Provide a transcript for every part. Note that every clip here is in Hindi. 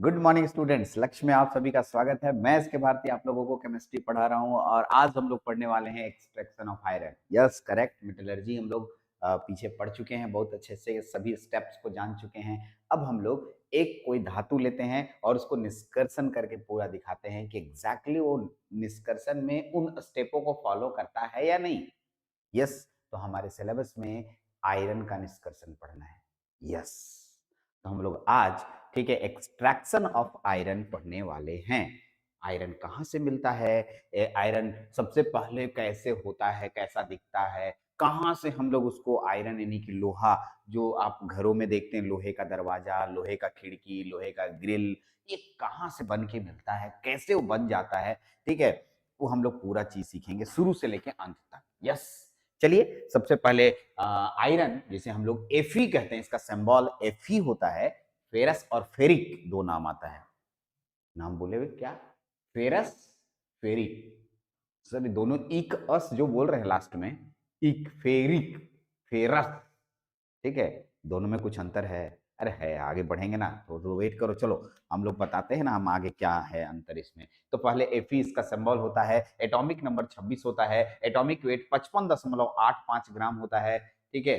गुड मॉर्निंग स्टूडेंट्स, लक्ष्य में आप सभी का स्वागत है। मैं एस के भारती आप लोगों को केमिस्ट्री पढ़ा रहा हूं और आज हम लोग पढ़ने वाले हैं extraction of iron. Yes correct, metallurgy हम लोग पीछे पढ़ चुके हैं, बहुत अच्छे से सभी स्टेप्स को जान चुके हैं। अब हम लोग एक कोई धातु लेते हैं और उसको निष्कर्षण करके पूरा दिखाते हैं कि एग्जैक्टली वो निष्कर्षण में उन स्टेपों को फॉलो करता है या नहीं। यस, तो हमारे सिलेबस में आयरन का निष्कर्षण पढ़ना है। यस, तो हम लोग आज ठीक है एक्सट्रैक्शन ऑफ आयरन पढ़ने वाले हैं। आयरन कहाँ से मिलता है, आयरन सबसे पहले कैसे होता है, कैसा दिखता है, कहाँ से हम लोग उसको आयरन यानी कि लोहा, जो आप घरों में देखते हैं लोहे का दरवाजा, लोहे का खिड़की, लोहे का ग्रिल, ये कहाँ से बन के मिलता है, कैसे वो बन जाता है, ठीक है, वो हम लोग पूरा चीज सीखेंगे शुरू से लेके अंत तक। यस, चलिए सबसे पहले आयरन जिसे हम लोग एफी कहते हैं, इसका सिंबल एफी होता है। फेरस और फेरिक दो नाम आता है, नाम बोले हुए क्या, फेरस, फेरिक, सभी दोनों इक अस जो बोल रहे हैं लास्ट में, इक, फेरिक, फेरस, ठीक है, दोनों में कुछ अंतर है। अरे है, आगे बढ़ेंगे ना, तो वेट करो, चलो हम लोग बताते हैं ना हम आगे क्या है अंतर इसमें। तो पहले एफी इसका सिंबल होता है, एटॉमिक नंबर 26 होता है, एटॉमिक वेट 55.85 ग्राम होता है, ठीक है।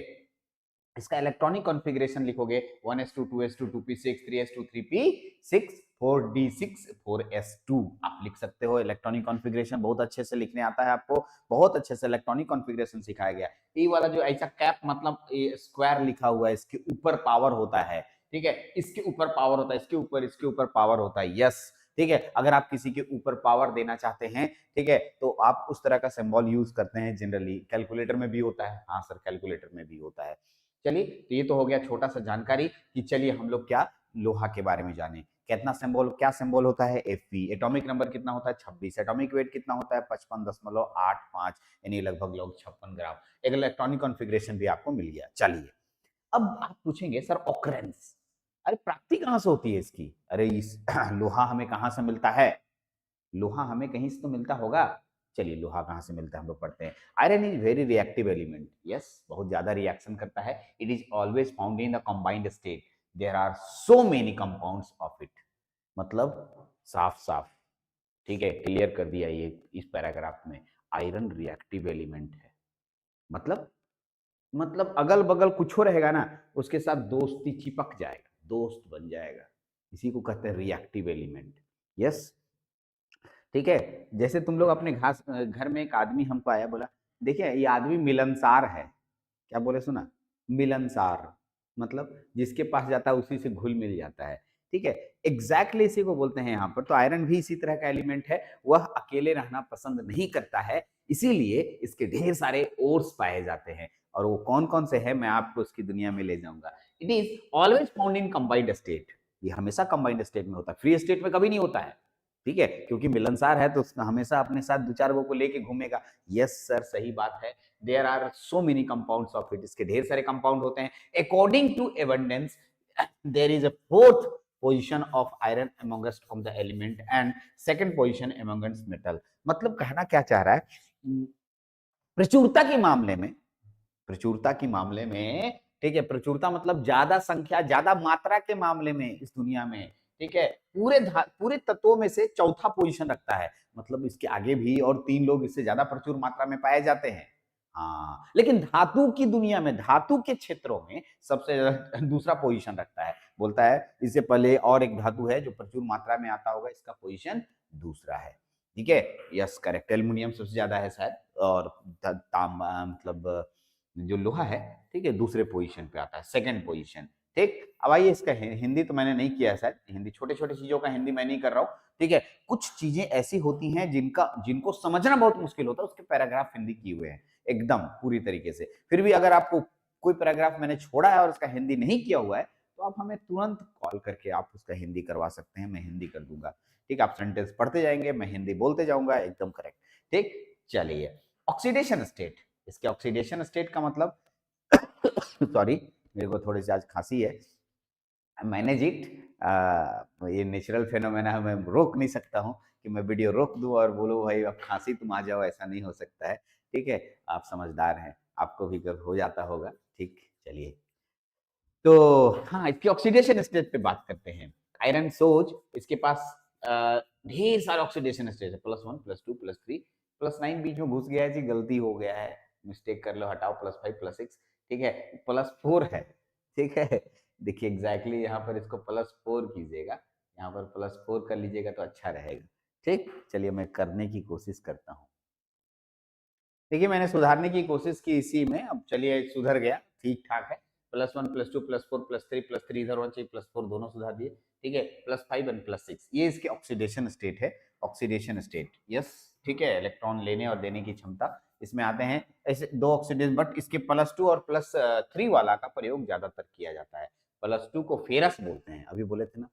इसका इलेक्ट्रॉनिक कॉन्फ़िगरेशन लिखोगे 1s2 2s2 2p6 3s2 3p6 4d6 4s2 आप लिख सकते हो। इलेक्ट्रॉनिक कॉन्फ़िगरेशन बहुत अच्छे से लिखने आता है आपको, बहुत अच्छे से इलेक्ट्रॉनिक कॉन्फ़िगरेशन सिखाया गया। ये वाला जो ऐसा कैप मतलब स्क्वायर लिखा हुआ है, इसके ऊपर पावर होता है, ठीक है, इसके ऊपर पावर होता है, इसके ऊपर पावर होता है। यस, ठीक है, अगर आप किसी के ऊपर पावर देना चाहते हैं, ठीक है, तो आप उस तरह का सिंबल यूज करते हैं। जनरली कैलकुलेटर में भी होता है, हाँ सर कैलकुलेटर में भी होता है। चलिए, तो ये तो हो गया छोटा सा जानकारी कि चलिए हम लोग क्या लोहा के बारे में जाने। कितना सिंबल, क्या सिंबल होता है एफी, एटॉमिक नंबर कितना होता है 26, एटॉमिक वेट कितना होता है 55.85 यानी लगभग 56 ग्राम। एक इलेक्ट्रॉनिक कॉन्फ़िगरेशन भी आपको मिल गया। चलिए, अब आप पूछेंगे सर ऑकरेंस, अरे प्राप्ति कहां से होती है इसकी, अरे इस लोहा हमें कहां से मिलता है, लोहा हमें कहीं से तो मिलता होगा। चलिए लोहा कहाँ से मिलता है हम लोग पढ़ते हैं। Iron is very reactive element, yes बहुत ज्यादा रिएक्शन करता है। It is always found in the combined state, there are so many compounds of it. मतलब साफ साफ, ठीक है, क्लियर कर दिया ये इस पैराग्राफ में, आयरन रिएक्टिव एलिमेंट है। मतलब अगल बगल कुछ हो रहेगा ना, उसके साथ दोस्ती चिपक जाएगा, दोस्त बन जाएगा, इसी को कहते हैं रिएक्टिव एलिमेंट। यस, ठीक है। जैसे तुम लोग अपने घर में एक आदमी हमको आया, बोला देखिए ये आदमी मिलनसार है, क्या बोले सुना, मिलनसार, मतलब जिसके पास जाता है उसी से घुल मिल जाता है, ठीक है। एग्जैक्टली इसी को बोलते हैं यहाँ पर। तो आयरन भी इसी तरह का एलिमेंट है, वह अकेले रहना पसंद नहीं करता है, इसीलिए इसके ढेर सारे ओर्स पाए जाते हैं। और वो कौन कौन से हैं मैं आपको उसकी दुनिया में ले जाऊंगा। It is always found in combined state, ये हमेशा कंबाइंड स्टेट में होता है, फ्री स्टेट में कभी नहीं होता है, ठीक है, क्योंकि मिलनसार है तो हमेशा अपने साथ दो चार को लेके घूमेगा। यस सर सही बात है, there are so many compounds of it, इसके ढेर सारे कंपाउंड होते हैं। According to abundance there is a fourth position of iron amongst of the element and second position amongst metal. मतलब कहना क्या चाह रहा है, प्रचुरता के मामले में, प्रचुरता के मामले में, ठीक है, प्रचुरता मतलब ज्यादा संख्या, ज्यादा मात्रा के मामले में इस दुनिया में, ठीक है, पूरे तत्वों में से चौथा पोजीशन रखता है। मतलब इसके आगे भी और तीन लोग इससे ज्यादा प्रचुर मात्रा में पाए जाते हैं। हाँ, लेकिन धातु की दुनिया में, धातु के क्षेत्रों में सबसे दूसरा पोजीशन रखता है। बोलता है इससे पहले और एक धातु है जो प्रचुर मात्रा में आता होगा, इसका पोजीशन दूसरा है, ठीक है। यस करेक्ट, एल्युमिनियम सबसे ज्यादा है शायद, और तांबा मतलब जो लोहा है, ठीक है, दूसरे पोजीशन पे आता है, सेकंड पोजीशन, ठीक। अब आइए इसका हिंदी तो मैंने नहीं किया है शायद, हिंदी छोटे छोटे चीजों का हिंदी मैं नहीं कर रहा हूँ, ठीक है। कुछ चीजें ऐसी होती हैं जिनको समझना बहुत मुश्किल होता है, उसके पैराग्राफ हिंदी किए हुए हैं एकदम पूरी तरीके से। फिर भी अगर आपको कोई पैराग्राफ मैंने छोड़ा है और उसका हिंदी नहीं किया हुआ है, तो आप हमें तुरंत कॉल करके आप उसका हिंदी करवा सकते हैं, मैं हिंदी कर दूंगा, ठीक। आप सेंटेंस पढ़ते जाएंगे, मैं हिंदी बोलते जाऊंगा, एकदम करेक्ट, ठीक। चलिए, ऑक्सीडेशन स्टेट, इसके ऑक्सीडेशन स्टेट का मतलब सॉरी मेरे को थोड़ी सी आज खांसी है, मैनेज इट, ये नेचुरल फेनोमेना है, मैं रोक नहीं सकता हूँ कि मैं वीडियो रोक दूं और बोलो भाई अब खांसी तुम आ जाओ, ऐसा नहीं हो सकता है, ठीक है। आप समझदार हैं, आपको भी कब हो जाता होगा, ठीक। चलिए, तो हाँ इसकी ऑक्सीडेशन स्टेट पे बात करते हैं। आयरन सोच इसके पास ढेर सारे ऑक्सीडेशन स्टेट है, +1 +2 +3 +9 बीच में घुस गया है जी, गलती हो गया है, मिस्टेक कर लो, हटाओ, +5 +6, ठीक है, +4 है, ठीक है। देखिए एग्जैक्टली यहाँ पर इसको +4 कीजिएगा, यहाँ पर +4 कर लीजिएगा तो अच्छा रहेगा। ठीक, चलिए मैं करने की कोशिश करता हूँ। देखिए मैंने सुधारने की कोशिश की इसी में, अब चलिए सुधर गया, ठीक ठाक है। +1 +2 +4 +3 इधर होना चाहिए, +4 दोनों सुधार दिए, ठीक है। +5 एंड +6 ये इसके ऑक्सीडेशन स्टेट है, ऑक्सीडेशन स्टेट, यस, ठीक है। इलेक्ट्रॉन लेने और देने की क्षमता इसमें आते हैं ऐसे दो ऑक्सीडेशन, बट इसके +2 और +3 वाला का प्रयोग ज्यादातर किया जाता है। +2 को फेरस बोलते हैं, अभी बोले थे ना,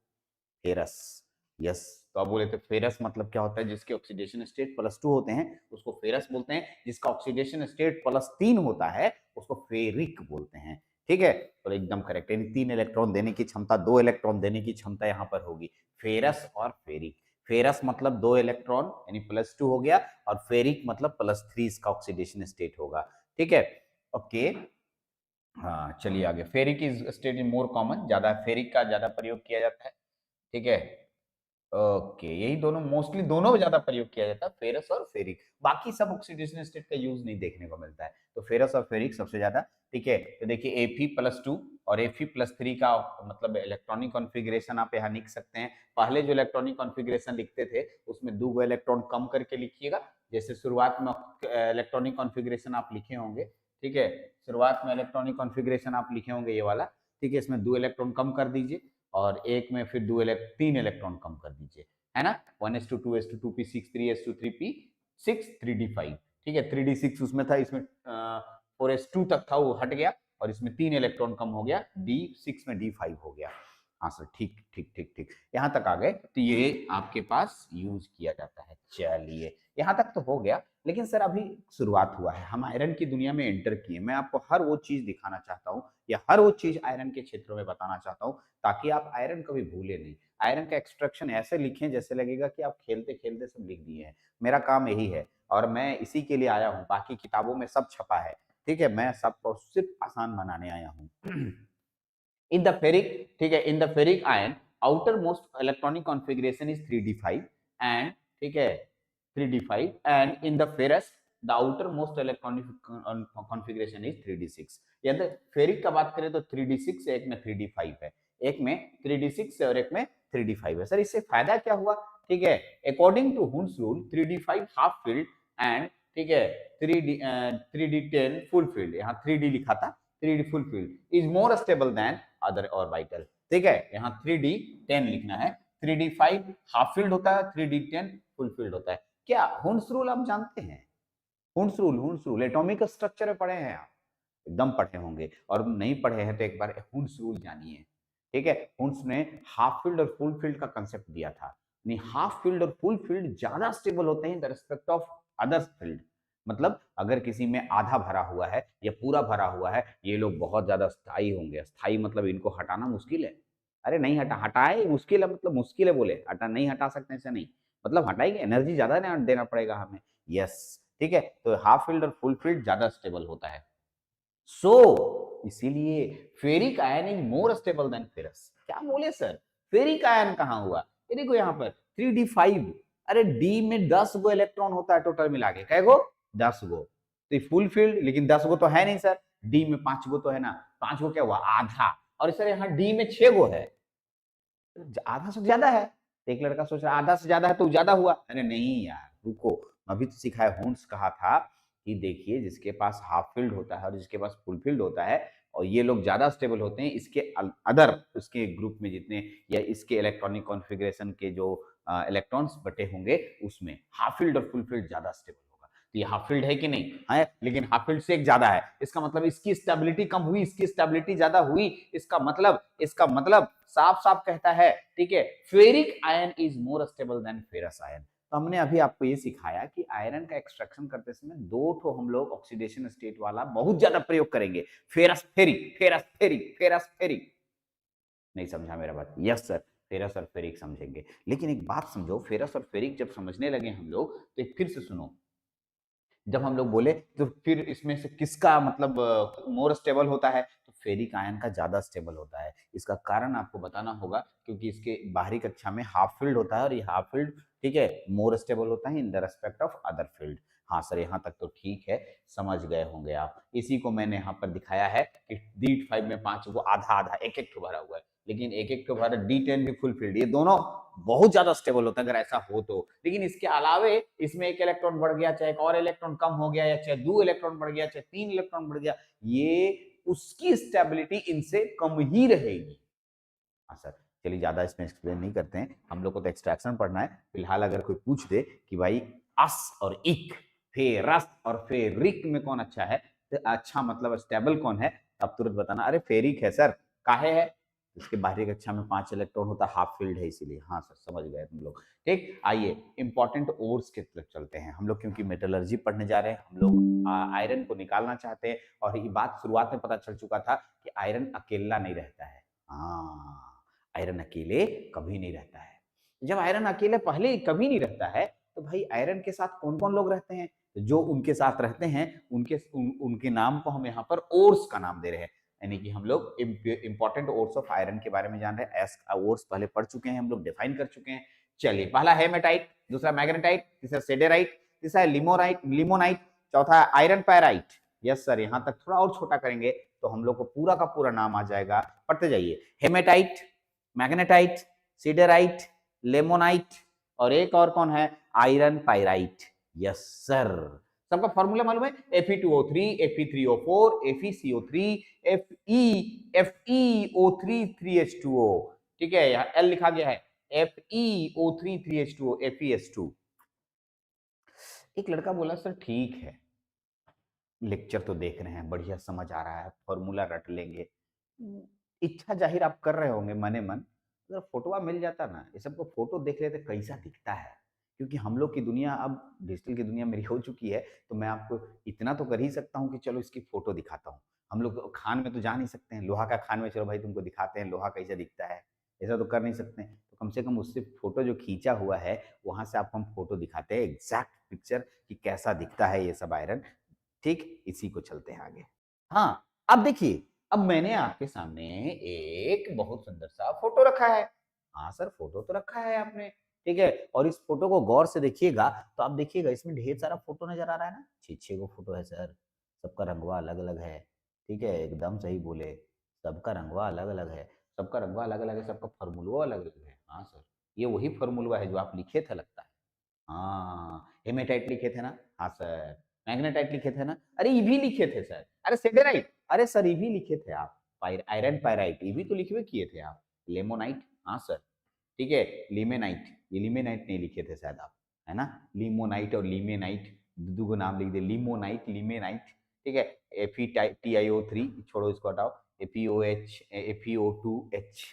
फेरस, यस। तो अब बोले तो फेरस मतलब क्या होता है, जिसके ऑक्सीडेशन स्टेट +2 होते हैं उसको फेरस बोलते हैं, जिसका ऑक्सीडेशन स्टेट +3 होता है उसको फेरिक बोलते हैं, ठीक है। तो एकदम करेक्ट, यानी 3 इलेक्ट्रॉन देने की क्षमता, 2 इलेक्ट्रॉन देने की क्षमता यहाँ पर होगी, फेरस और फेरिक। फेरस मतलब 2 इलेक्ट्रॉन यानी +2 हो गया, और फेरिक मतलब +3 इसका ऑक्सीडेशन स्टेट होगा, ठीक है, ओके। हाँ चलिए आगे, ferric is state is more common, ज्यादा फेरिक का ज्यादा प्रयोग किया जाता है, ठीक है। ओके, यही दोनों मोस्टली, दोनों में ज्यादा प्रयोग किया जाता है, फेरस और फेरिक, बाकी सब ऑक्सीडेशन स्टेट का यूज नहीं देखने को मिलता है, तो फेरस और फेरिक सबसे ज्यादा, ठीक है। तो देखिए Fe+2 और Fe+3 का मतलब इलेक्ट्रॉनिक कॉन्फ़िगरेशन आप यहाँ लिख सकते हैं। पहले जो इलेक्ट्रॉनिक कॉन्फ़िगरेशन लिखते थे उसमें 2 इलेक्ट्रॉन कम करके लिखिएगा, जैसे शुरुआत में इलेक्ट्रॉनिक कॉन्फ़िगरेशन आप लिखे होंगे, ठीक है, शुरुआत में इलेक्ट्रॉनिक कॉन्फ़िगरेशन आप लिखे होंगे ये वाला, ठीक है, इसमें 2 इलेक्ट्रॉन कम कर दीजिए, और एक में फिर 3 इलेक्ट्रॉन कम कर दीजिए, है ना, 1s2 2p6 3s2 3p6 3d5, ठीक है। 3d6 उसमें था, इसमें 4s2 तक था, वो हट गया, और इसमें 3 इलेक्ट्रॉन कम हो गया, d6 में d5 हो गया। हाँ सर, ठीक ठीक ठीक ठीक, यहाँ तक आ गए, तो ये आपके पास यूज किया जाता है। चलिए यहाँ तक तो हो गया, लेकिन सर अभी शुरुआत हुआ है, हम आयरन की दुनिया में एंटर किए, मैं आपको हर वो चीज दिखाना चाहता हूँ, या हर वो चीज आयरन के क्षेत्रों में बताना चाहता हूँ, ताकि आप आयरन कभी भूले नहीं। आयरन का एक्सट्रैक्शन ऐसे लिखें जैसे लगेगा कि आप खेलते खेलते सब लिख दिए हैं। मेरा काम यही है, और मैं इसी के लिए आया हूँ, बाकी किताबों में सब छपा है, ठीक है, मैं सबको सिर्फ आसान बनाने आया हूँ। In the ferric, ठीक है, in the ferric ion outermost electronic configuration is 3d5, and ठीक है 3d5, and in the ferrous the outermost electronic configuration is 3d6। यदि फेरिक का बात करें तो 3d6 है, एक में 3d5 है, एक में 3d6 है और एक में 3d5 है। सर इससे फायदा क्या हुआ, ठीक है, according to Hund's rule 3d5 half filled and, ठीक है, 3d10 फुल फील्ड, यहाँ 3d लिखा था, 3d full field is more stable then other orbital, ठीक है, यहाँ 3d10 लिखना है, 3d5 हाफ फील्ड होता है, 3d10 फुल फील्ड होता है। क्या हुन्स रूल आप जानते हैं, हुन्स रूल एटॉमिक स्ट्रक्चर में पढ़े हैं आप, एकदम पढ़े होंगे, और नहीं पढ़े हैं तो एक बार हुन्स रूल जानिए, ठीक है। हुन्स ने हाफ फील्ड और फुल फील्ड का कंसेप्ट दिया था, हाफ फील्ड और फुल फील्ड ज्यादा स्टेबल होते हैं in respect of other field, मतलब अगर किसी में आधा भरा हुआ है या पूरा भरा हुआ है, ये लोग बहुत ज्यादा स्थायी होंगे, स्थायी मतलब इनको हटाना मुश्किल है, अरे नहीं हटाए मुश्किल है, मतलब मुश्किल है बोले, हटा नहीं हटा सकते ऐसा नहीं, मतलब हटाएंगे एनर्जी ज्यादा देना पड़ेगा हमें, यस, ठीक है। तो हाफ फील्ड और फुल फील्ड ज्यादा स्टेबल होता है, इसीलिए ferric ion is more stable then ferrous. क्या बोले सर, फेरिक आयन कहां हुआ, ये देखो यहाँ पर 3d5, अरे डी में 10 गो इलेक्ट्रॉन होता है टोटल मिला के, कै गो, 10 गो, तो फुल फील्ड, लेकिन 10 गो तो है नहीं सर, डी में 5 गो तो है ना, 5 गो क्या हुआ, आधा, और सर यहाँ डी में 6 गो है, आधा से ज्यादा है, एक लड़का सोच रहा आधा से ज्यादा है तो ज्यादा हुआ, अरे नहीं यार रुको, अभी तो सिखाया, होन्स कहा था कि देखिए जिसके पास हाफ फील्ड होता है और जिसके पास फुल फील्ड होता है, और ये लोग ज्यादा स्टेबल होते हैं, इसके अदर उसके ग्रुप में जितने, या इसके इलेक्ट्रॉनिक कॉन्फ़िगरेशन के जो इलेक्ट्रॉन्स बटे होंगे उसमें हाफ फील्ड और फुल फील्ड ज्यादा स्टेबल होगा, तो ये हाफ फील्ड है कि नहीं है, लेकिन हाफ फील्ड से एक ज्यादा है, इसका मतलब इसकी स्टेबिलिटी कम हुई, इसकी स्टेबिलिटी ज्यादा हुई, इसका मतलब साफ साफ कहता है, ठीक है, ferric ion is more stable then ferrous ion. तो हमने अभी आपको ये सिखाया कि आयरन का एक्सट्रैक्शन करते समय दो ठो हम लोग ऑक्सीडेशन स्टेट वाला बहुत ज्यादा प्रयोग करेंगे, ferrous ferric, ferrous ferric, ferrous ferric, नहीं समझा मेरा बात, यस सर, फेरस और फेरिक समझेंगे, लेकिन एक बात समझो, फेरस और फेरिक जब समझने लगे हम लोग, तो एक फिर से सुनो, जब हम लोग बोले तो फिर इसमें से किसका मतलब मोर स्टेबल होता है, तो फेरिक आयन का ज्यादा स्टेबल होता है। इसका कारण आपको बताना होगा, क्योंकि इसके बाहरी कक्षा में हाफ फील्ड होता है और ये हाफ फील्ड, ठीक है, मोर स्टेबल होता है in the respect of other field. हाँ सर, यहाँ तक तो ठीक है, समझ गए होंगे आप। इसी को मैंने यहाँ पर दिखाया है कि D5 में 5 को आधा आधा एक एक भरा हुआ है, लेकिन एक एक भरा D10 भी फुल फील्ड, ये दोनों बहुत ज्यादा स्टेबल होता है अगर ऐसा हो तो। लेकिन इसके अलावे इसमें एक इलेक्ट्रॉन बढ़ गया, चाहे एक और इलेक्ट्रॉन कम हो गया, या चाहे 2 इलेक्ट्रॉन बढ़ गया, चाहे 3 इलेक्ट्रॉन बढ़ गया, ये उसकी स्टेबिलिटी इनसे कम ही रहेगी। हाँ सर, चलिए ज्यादा इसमें एक्सप्लेन नहीं करते हैं, हम लोग को तो एक्सट्रैक्शन पढ़ना है। फिलहाल अगर कोई पूछ दे कि भाई अस और इक, फेरस और फेरिक में कौन अच्छा है, तो अच्छा मतलब स्टेबल कौन है, अब तुरंत बताना, अरे फेरिक है सर। काहे है? इसके बाहरी कक्षा में 5 इलेक्ट्रॉन होता है, हाफ फील्ड है इसीलिए। हाँ सर, समझ गए तुम लोग। ठीक, आइए इंपॉर्टेंट ओर्स की तरफ चलते हैं हम लोग, क्योंकि मेटलर्जी पढ़ने जा रहे हैं हम लोग, आयरन को निकालना चाहते हैं। और ये बात शुरुआत में पता चल चुका था कि आयरन अकेला नहीं रहता है। हाँ, आयरन अकेले कभी नहीं रहता है। जब आयरन अकेले पहले कभी नहीं रहता है, तो भाई आयरन के साथ कौन कौन लोग रहते हैं? जो उनके साथ रहते हैं उनके नाम को हम यहाँ पर ओर्स का नाम दे रहे हैं, यानी कि हम लोग इंपॉर्टेंट ओर्स ऑफ आयरन के बारे में जान रहे हैं। एस ओर्स पहले पढ़ चुके हैं हम लोग, डिफाइन कर चुके हैं। चलिए, पहला हेमेटाइट, दूसरा मैग्नेटाइट, तीसरा सेडेराइट, तीसरा लिमोनाइट, चौथा आयरन पैराइट। यस सर, यहाँ तक थोड़ा और छोटा करेंगे तो हम लोग को पूरा का पूरा नाम आ जाएगा। पढ़ते जाइए, हेमेटाइट, मैग्नेटाइट, सीडेराइट, लेमोनाइट, और एक और कौन है? Iron pyrite. यस सर, सबका फॉर्मूला मालूम है? Fe2O3, Fe3O4, FeCO3, FeO3 3H2O। ठीक है, यहाँ L लिखा गया है, FeO3 3H2O, FeS2। एक लड़का बोला सर ठीक है, लेक्चर तो देख रहे हैं, बढ़िया समझ आ रहा है, फॉर्मूला रट लेंगे, इच्छा जाहिर आप कर रहे होंगे मने मन, अगर फोटोआ मिल जाता ना, ये सबको फोटो देख लेते कैसा दिखता है। क्योंकि हम लोग की दुनिया अब डिजिटल की दुनिया मेरी हो चुकी है, तो मैं आपको इतना तो कर ही सकता हूँ कि चलो इसकी फोटो दिखाता हूँ। हम लोग खान में तो जा नहीं सकते हैं, लोहा का खान में चलो भाई तुमको दिखाते हैं लोहा कैसा दिखता है, ऐसा तो कर नहीं सकते हैं। तो कम से कम उससे फोटो जो खींचा हुआ है वहां से आपको हम फोटो दिखाते हैं, एग्जैक्ट पिक्चर कि कैसा दिखता है ये सब आयरन। ठीक, इसी को चलते हैं आगे। हाँ, अब देखिए, अब मैंने आपके सामने एक बहुत सुंदर सा फोटो रखा है। हाँ सर, फोटो तो रखा है आपने, ठीक है, और इस फोटो को गौर से देखिएगा तो आप देखिएगा इसमें ढेर सारा फोटो नजर आ रहा है ना, 6 गो फोटो है सर, सबका रंगवा अलग अलग है। ठीक है, एकदम सही बोले, सबका रंगवा अलग अलग है, सबका रंगवा अलग अलग है, सबका फॉर्मूला अलग अलग है। हाँ सर, ये वही फॉर्मूला है जो आप लिखे थे लगता है। हाँ, हेमेटाइट लिखे थे ना? हाँ सर, मैग्नेटाइट लिखे थे ना? अरे ये भी लिखे थे सर। अरे सेडेराइट, अरे सर ये भी लिखे थे आप। आयरन पायराइट ये भी तो लिखे हुए किए थे आप। लेमोनाइट, हाँ सर, ठीक है। लिमेनाइट, ये लिमेनाइट नहीं लिखे थे शायद आप, है ना? लिमोनाइट और लिमेनाइट दो नाम लिख दे, लिमोनाइट लिमेनाइट, ठीक है। FeTiO3 छोड़ो, इसको हटाओ, FeOH, FeO2H,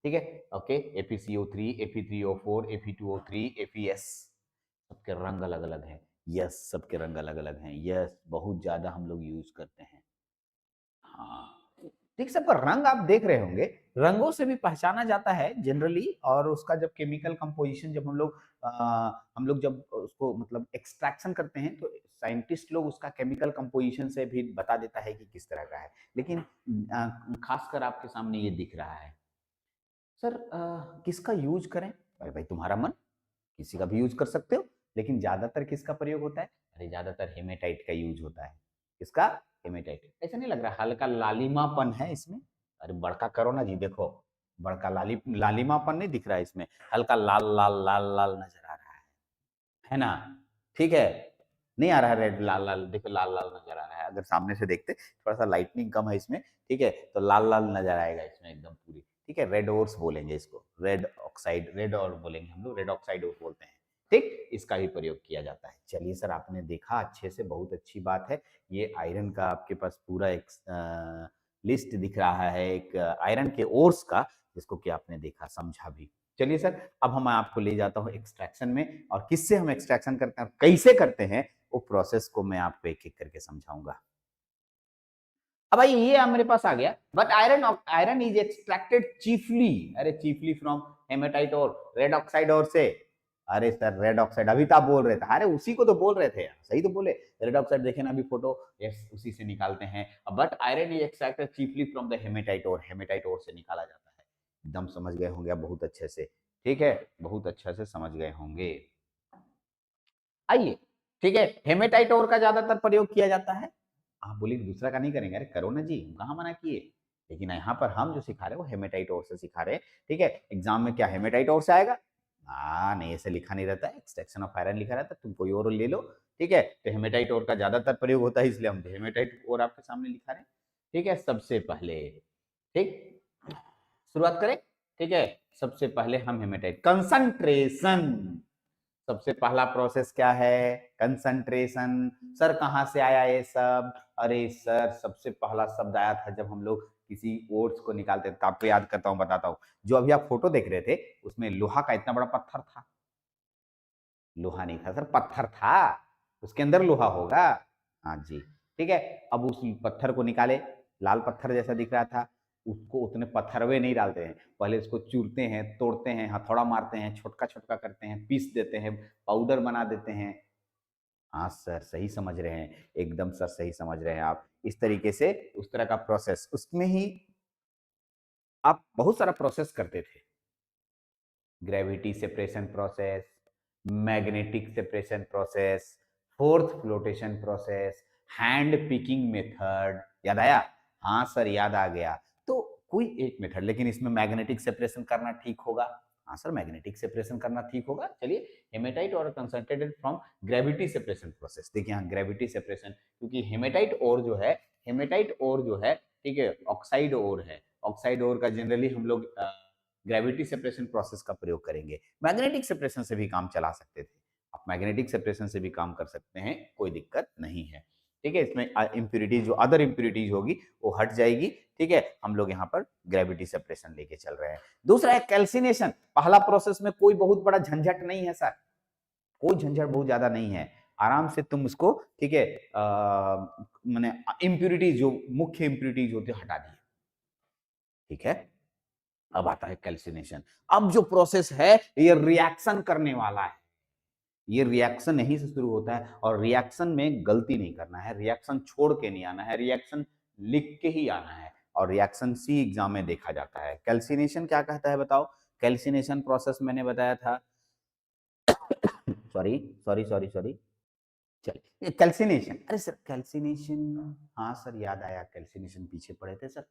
ठीक है, okay, FeCO3, Fe3O4, Fe2O3, FeS, सबके रंग अलग अलग हैं। यस, सबके रंग अलग अलग हैं। यस, बहुत ज्यादा हम लोग यूज करते हैं। हाँ, ठीक, सबका रंग आप देख रहे होंगे, रंगों से भी पहचाना जाता है जनरली। और उसका जब केमिकल कंपोजिशन जब हम लोग जब उसको मतलब एक्सट्रैक्शन करते हैं तो साइंटिस्ट लोग उसका केमिकल कंपोजिशन से भी बता देता है कि किस तरह का है। लेकिन खासकर आपके सामने ये दिख रहा है सर, किसका यूज करें? अरे भाई तुम्हारा मन, किसी का भी यूज कर सकते हो, लेकिन ज्यादातर किसका प्रयोग होता है? अरे ज्यादातर हेमेटाइट का यूज होता है। किसका? हेमेटाइट। ऐसा नहीं लग रहा हल्का लालिमापन है इसमें? अरे बड़का करो ना जी, देखो, बड़का लालिमापन नहीं दिख रहा है इसमें, हल्का लाल लाल लाल लाल नजर आ रहा है ना? ठीक है, नहीं आ रहा है रेड लाल लाल, देखो लाल लाल नजर आ रहा है, अगर सामने से देखते, थोड़ा सा लाइटनिंग कम है इसमें, ठीक है, तो लाल लाल नजर आएगा इसमें एकदम पूरी। ठीक है, रेड ओर्स बोलेंगे इसको, रेड ऑक्साइड, रेड और बोलेंगे हम लोग, रेड ऑक्साइड ओर बोलते हैं। ठीक, इसका भी प्रयोग किया जाता है। चलिए सर, आपने देखा अच्छे से, बहुत अच्छी बात है। ये आयरन का आपके पास पूरा एक लिस्ट दिख रहा है, एक आयरन के ओर्स का, जिसको कि आपने देखा समझा भी। चलिए सर, अब हम आपको ले जाता हूँ एक्सट्रैक्शन में, और किससे हम एक्सट्रैक्शन करते हैं और कैसे करते हैं वो प्रोसेस को मैं आपको एक एक करके समझाऊंगा। अब भाई ये मेरे पास आ गया, but iron is extracted chiefly, अरे चीफली फ्रॉम हेमेटाइट और रेड ऑक्साइड और से, अरे सर रेड ऑक्साइड अभी तो आप बोल रहे थे, अरे उसी को तो बोल रहे थे यार, सही तो बोले। रेड ऑक्साइड देखे ना अभी फोटो, यस उसी से निकालते हैं। But iron is extracted chiefly from the haematite ore, haematite ore से निकाला जाता है। एकदम समझ गए होंगे आप बहुत अच्छे से, ठीक है, बहुत अच्छे से समझ गए होंगे। आइए, ठीक है, हेमेटाइट ओर का ज्यादातर प्रयोग किया जाता है। आप बोलिए दूसरा का नहीं करेंगे, अरे करो ना जी, कहाँ मना किए, लेकिन यहाँ पर हम जो सिखा रहे हैं वो हेमेटाइट ओर से सिखा रहे हैं, ठीक है। एग्जाम में क्या हेमेटाइट ओर से आएगा? हाँ नहीं, ऐसे लिखा नहीं रहता है, एक्सट्रैक्शन ऑफ आयरन लिखा रहता है, तुम कोई और ले लो, ठीक है। तो हेमेटाइट ओर का ज्यादातर प्रयोग होता है, इसलिए हम हेमेटाइट ओर आपके सामने लिखा रहे हैं, ठीक है। सबसे पहले, ठीक, शुरुआत करें, ठीक है। सबसे पहले हम हेमेटाइट कंसंट्रेशन, सबसे पहला प्रोसेस क्या है? कंसंट्रेशन। सर कहाँ से आया ये सब? अरे सर सबसे पहला शब्द आया था जब हम लोग किसी ओट्स को निकालते थे। तो आपको याद करता हूँ, बताता हूँ। जो अभी आप फोटो देख रहे थे उसमें लोहा का इतना बड़ा पत्थर था, लोहा नहीं था सर, पत्थर था, उसके अंदर लोहा होगा। हाँ जी, ठीक है। अब उस पत्थर को निकाले, लाल पत्थर जैसा दिख रहा था, उसको उतने पत्थरवे नहीं डालते हैं, पहले उसको चूरते हैं, तोड़ते हैं, हथौड़ा मारते हैं, छोटका छोटका करते हैं, पीस देते हैं, पाउडर बना देते हैं। हाँ सर सही समझ रहे हैं, एकदम सर सही समझ रहे हैं आप। इस तरीके से उस तरह का प्रोसेस, उसमें ही आप बहुत सारा प्रोसेस करते थे। Gravity separation process, magnetic separation process, fourth flotation process, hand picking method, याद आया? हाँ सर याद आ गया। तो कोई एक मेथड, लेकिन इसमें मैग्नेटिक सेपरेशन करना ठीक होगा। हाँ सर मैग्नेटिक सेपरेशन करना ठीक होगा। चलिए, हेमेटाइट और concentrated from gravity separation process, देखिए यहाँ ग्रेविटी सेपरेशन, क्योंकि हेमेटाइट और जो है, हेमेटाइट और जो है, ठीक है, ऑक्साइड और है, ऑक्साइड और का जनरली हम लोग ग्रेविटी सेपरेशन प्रोसेस का प्रयोग करेंगे। मैग्नेटिक सेपरेशन से भी काम चला सकते थे, आप मैग्नेटिक सेपरेशन से भी काम कर सकते हैं, कोई दिक्कत नहीं है, ठीक है। इसमें इंप्यूरिटीज, जो अदर इंप्यूरिटीज होगी वो हट जाएगी, ठीक है। हम लोग यहाँ पर ग्रेविटी सेपरेशन लेके चल रहे हैं। दूसरा है कैल्सिनेशन। पहला प्रोसेस में कोई बहुत बड़ा झंझट नहीं है सर, कोई झंझट बहुत ज्यादा नहीं है, आराम से तुम उसको, ठीक है, मैंने इंप्यूरिटीज, जो मुख्य इंप्यूरिटीज होती है हटा दी, ठीक है। अब आता है कैल्सिनेशन। अब जो प्रोसेस है ये रिएक्शन करने वाला है, ये रिएक्शन यहीं से शुरू होता है, और रिएक्शन में गलती नहीं करना है, रिएक्शन छोड़ के नहीं आना है, रिएक्शन लिख के ही आना है, और रिएक्शन सी एग्जाम में देखा जाता है। कैल्सिनेशन क्या कहता है बताओ? कैल्सिनेशन प्रोसेस मैंने बताया था, सॉरी सॉरी सॉरी सॉरी, चलिए कैल्सिनेशन, अरे सर कैल्सिनेशन, हाँ सर याद आया, कैल्सिनेशन पीछे पढ़े थे सर।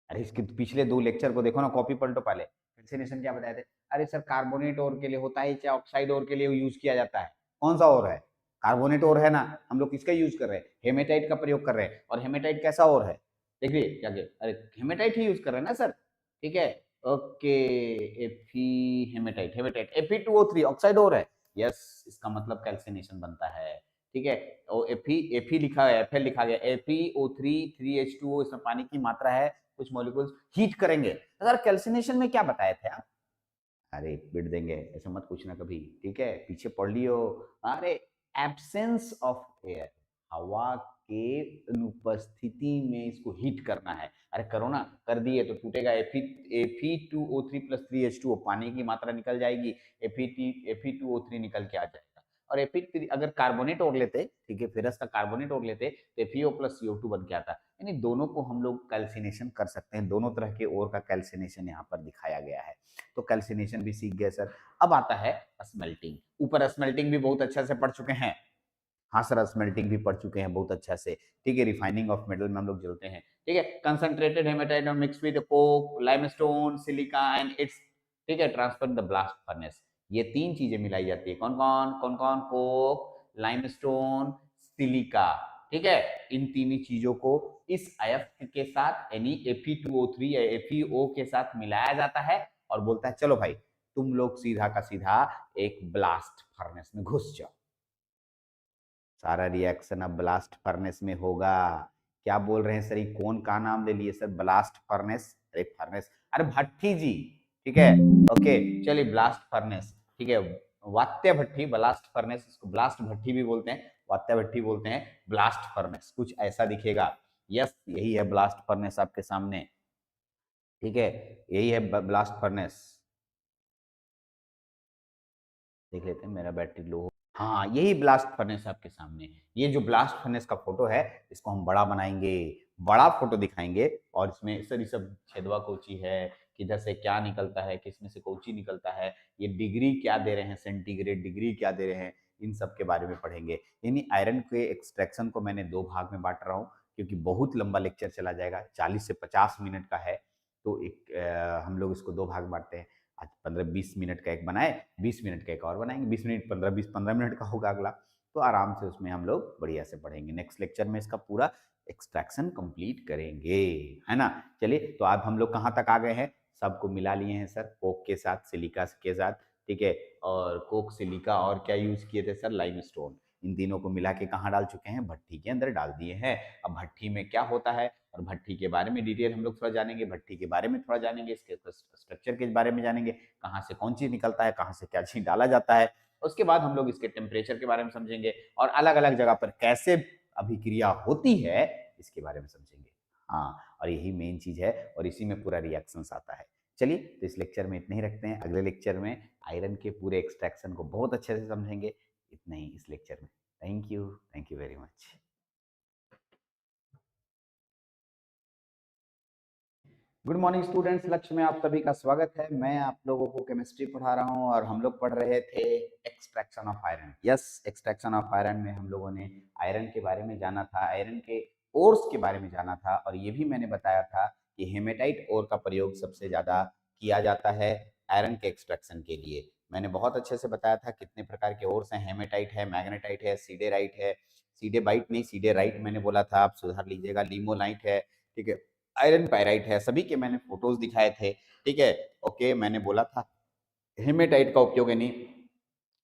अरे इसके पिछले 2 लेक्चर को देखो ना, कॉपी पलटो पहले। कैल्सिनेशन क्या बताए थे? अरे सर कार्बोनेट ओर के लिए होता है, चाहे ऑक्साइड ओर के लिए यूज किया जाता है। कौन सा ओर है? कार्बोनेट ओर है ना, हम लोग किसका यूज कर रहे हैं? हेमेटाइट का प्रयोग कर रहे हैं। और हेमेटाइट कैसा ओर है? देखिए क्या, अरे हेमेटाइट ही यूज कर रहे हैं ना सर, ठीक है। ओके, एफी haematite, haematite Fe2O3 oxide ore है, यस, इसका मतलब कैल्सिनेशन बनता है, ठीक है। और एफी लिखा है, एफएल लिखा गया, FeO3 3H2O, इसमें पानी की मात्रा है, कुछ मॉलिक्यूल्स हीट करेंगे। अगर कैल्सिनेशन में क्या बताए थे आप? अरे बिट देंगे, ऐसे मत पूछना कभी, ठीक है, पीछे पढ़ लियो। अरे एब्सेंस ऑफ एयर, हवा के अनुपस्थिति में इसको हीट करना है। अरे करो ना, कर दिए तो टूटेगा, Fe2O3 प्लस 3H2O, पानी की मात्रा निकल जाएगी, Fe2O3 निकल के आ जाएगा। और Fe3 अगर कार्बोनेट और लेते, ठीक है, फेरस का कार्बोनेट और लेते तो FeO प्लस CO2 बन के आता। यानी दोनों को हम लोग कैल्सिनेशन कर सकते हैं, दोनों तरह के और का कैल्सिनेशन यहाँ पर दिखाया गया है। तो कैल्सिनेशन भी सीख गए सर। अब आता है स्मेल्टिंग। ऊपर स्मेल्टिंग भी बहुत अच्छा से पढ़ चुके हैं, हाँ सर स्मेल्टिंग भी पढ़ चुके हैं बहुत अच्छा से, ठीक है। रिफाइनिंग ऑफ मेटल में हम लोग जलते हैं, ठीक है। Concentrated haematite mix with coke, limestone, silica and it's, ठीक है, ट्रांसफर द ब्लास्ट फर्नेस। ये 3 चीजें मिलाई जाती है, कौन कौन कौन कौन? कोक, लाइमस्टोन, सिलिका, ठीक है। इन तीन चीजों को इस अयस्क के साथ यानी Fe2O3 या FeO के साथ मिलाया जाता है, और बोलता है चलो भाई तुम लोग सीधा का सीधा एक ब्लास्ट फर्नेस में घुस जाओ। सारा रिएक्शन अब ब्लास्ट फर्नेस में होगा। क्या बोल रहे हैं सर, ये कौन का नाम ले लिए सर? ब्लास्ट फर्नेस, अरे फर्नेस, अरे भट्टी जी, ठीक है, ओके। चलिए ब्लास्ट फर्नेस, ठीक है, वात्य भट्टी, ब्लास्ट फर्नेस, इसको ब्लास्ट भट्टी भी बोलते हैं, वात्य भट्टी बोलते हैं, ब्लास्ट फर्नेस कुछ ऐसा दिखेगा। यस यही है ब्लास्ट फर्नेस आपके सामने, ठीक है, यही है ब्लास्ट फर्नेस, देख लेते हैं, मेरा बैटरी लो। हाँ, यही ब्लास्ट फर्नेस आपके सामने। ये जो ब्लास्ट फर्नेस का फोटो है, इसको हम बड़ा बनाएंगे, बड़ा फोटो दिखाएंगे, और इसमें सर ये सब छेदवा कौची है, किधर से क्या निकलता है, किसमें से कौची निकलता है, ये डिग्री क्या दे रहे हैं, सेंटीग्रेड डिग्री क्या दे रहे हैं, इन सब के बारे में पढ़ेंगे। यानी आयरन के एक्सट्रैक्शन को मैंने 2 भाग में बांट रहा हूँ, क्योंकि बहुत लंबा लेक्चर चला जाएगा, 40 से 50 मिनट का है। तो हम लोग इसको 2 भाग बांटते हैं। आज 15-20 मिनट का एक बनाए, 20 मिनट का एक और बनाएंगे, 20 मिनट 15 मिनट का होगा अगला। तो आराम से उसमें हम लोग बढ़िया से पढ़ेंगे। नेक्स्ट लेक्चर में इसका पूरा एक्सट्रैक्शन कंप्लीट करेंगे, है ना। चलिए, तो अब हम लोग कहाँ तक आ गए हैं, सबको मिला लिए हैं सर, कोक के साथ, सिलिका के साथ, ठीक है। और कोक, सिलिका और क्या यूज किए थे सर, लाइमस्टोन। इन तीनों को मिला के कहाँ डाल चुके हैं, भट्ठी के अंदर डाल दिए हैं। अब भट्ठी में क्या होता है और भट्ठी के बारे में डिटेल हम लोग थोड़ा जानेंगे, भट्ठी के बारे में थोड़ा जानेंगे, इसके स्ट्रक्चर के बारे में जानेंगे, कहाँ से कौन चीज निकलता है, कहाँ से क्या चीज डाला जाता है। उसके बाद हम लोग इसके टेम्परेचर के बारे में समझेंगे, और अलग अलग जगह पर कैसे अभिक्रिया होती है इसके बारे में समझेंगे। हाँ, और यही मेन चीज है, और इसी में पूरा रिएक्शन आता है। चलिए, तो इस लेक्चर में इतने ही रखते हैं। अगले लेक्चर में आयरन के पूरे एक्सट्रैक्शन को बहुत अच्छे से समझेंगे। इतना ही इस लेक्चर में। Thank you very much. Good morning students, लक्ष्य में आप सभी का स्वागत है। मैं आप लोगों को केमिस्ट्री पढ़ा रहा हूं, और हम लोग पढ़ रहे थे extraction of iron. Yes, extraction of iron में हम लोगों ने आयरन के बारे में जाना था, आयरन के ओर्स के बारे में जाना था, और ये भी मैंने बताया था कि हेमेटाइट ओर का प्रयोग सबसे ज्यादा किया जाता है आयरन के एक्सट्रैक्शन के लिए। मैंने बहुत अच्छे से बताया था कितने प्रकार के ओर्स हैं, हेमेटाइट है, मैग्नेटाइट है, सीडेराइट है, सीडेबाइट नहीं सीडेराइट मैंने बोला था, आप सुधार लीजिएगा, लीमोलाइट है, ठीक है, आयरन पायराइट है, सभी के मैंने फोटोज दिखाए थे, ठीक है। ओके, मैंने बोला था हेमेटाइट का उपयोग यानी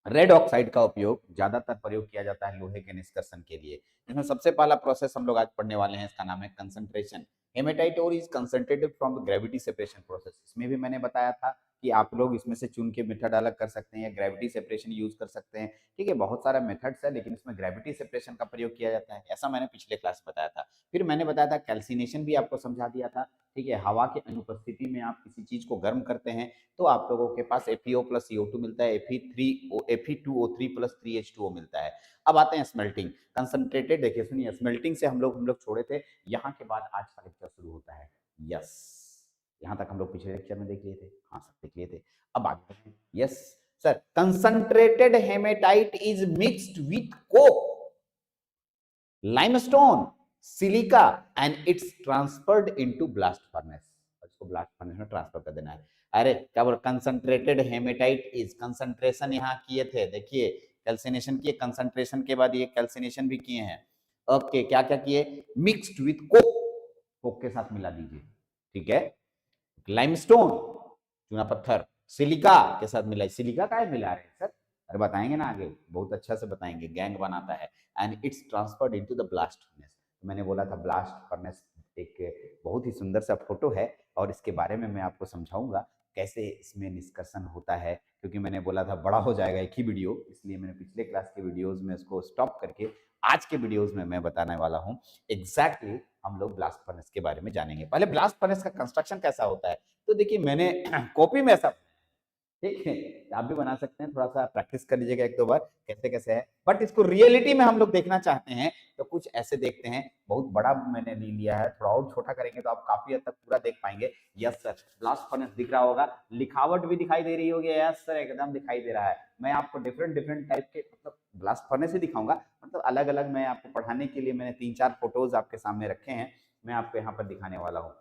रेड ऑक्साइड का उपयोग ज्यादातर प्रयोग किया जाता है लोहे के निष्कर्षण के लिए। इसमें सबसे पहला प्रोसेस हम लोग आज पढ़ने वाले हैं, इसका नाम है concentration. Haematite ore is concentrated from the gravity separation process. इसमें भी मैंने बताया था कि आप लोग इसमें से चुन के मेथड अलग कर सकते हैं, या ग्रेविटी सेपरेशन यूज कर सकते हैं, ठीक है। बहुत सारा मेथड्स है, लेकिन इसमें ग्रेविटी सेपरेशन का प्रयोग किया जाता है, ऐसा मैंने पिछले क्लास बताया था। फिर मैंने बताया था कैल्सिनेशन भी आपको समझा दिया था, ठीक है। हवा के अनुपस्थिति में आप किसी चीज को गर्म करते हैं तो आप लोगों के पास FeO प्लस CO2 मिलता है, Fe2O3 प्लस 3H2O मिलता है। अब आते हैं स्मेल्टिंग, कंसंट्रेटेड। देखिए सुनिए, स्मेल्टिंग से हम लोग छोड़े थे, यहाँ के बाद आज का लेक्चर शुरू होता है। यस, यहाँ तक हम लोग पिछले लेक्चर में देख लिए थे, हाँ सब देख लिए थे। अब आगे बढ़ते हैं। Yes sir, concentrated haematite is mixed with coke, limestone, silica, and it's transferred into blast furnace. इसको ब्लास्ट फर्नेस में ट्रांसफर कर देना है। अरे क्या बोल, कंसंट्रेटेड हेमेटाइट इज, कंसंट्रेशन यहाँ किए थे, देखिए कैल्सिनेशन किए, कंसंट्रेशन के बाद ये कैल्सिनेशन भी किए हैं। ओके, क्या क्या किए, मिक्स्ड विथ कोक, कोक के साथ मिला दीजिए, ठीक है। लाइमस्टोन, चूना पत्थर, सिलिका के साथ मिला, सिलिका का मिला रहे हैं सर, अरे बताएंगे ना आगे, बहुत अच्छा से बताएंगे, गैंग बनाता है। And it's transferred into the blast furnace. मैंने बोला था ब्लास्ट फर्नेस एक बहुत ही सुंदर सा फोटो है, और इसके बारे में मैं आपको समझाऊंगा कैसे इसमें निष्कर्षण होता है, क्योंकि मैंने बोला था बड़ा हो जाएगा एक ही वीडियो, इसलिए मैंने पिछले क्लास के वीडियोज में इसको स्टॉप करके आज के वीडियोज में मैं बताने वाला हूँ एग्जैक्टली। हम लोग ब्लास्ट फर्नेस के बारे में जानेंगे। पहले ब्लास्ट फर्नेस का कंस्ट्रक्शन कैसा होता है, तो देखिए मैंने कॉपी में ऐसा, ठीक है, आप भी बना सकते हैं, थोड़ा सा प्रैक्टिस कर लीजिएगा एक दो बार कैसे कैसे है, बट इसको रियलिटी में हम लोग देखना चाहते हैं तो कुछ ऐसे देखते हैं। बहुत बड़ा मैंने ले लिया है, थोड़ा और छोटा करेंगे तो आप काफी हद तक पूरा देख पाएंगे। यस सर, ब्लास्ट फर्नेस दिख रहा होगा, लिखावट भी दिखाई दे रही होगी, यस सर एकदम दिखाई दे रहा है। मैं आपको डिफरेंट डिफरेंट टाइप के मतलब ब्लास्ट फर्नेस ही दिखाऊंगा, मतलब अलग अलग मैं आपको पढ़ाने के लिए मैंने 3-4 फोटोज आपके सामने रखे हैं, मैं आपको यहाँ पर दिखाने वाला हूँ।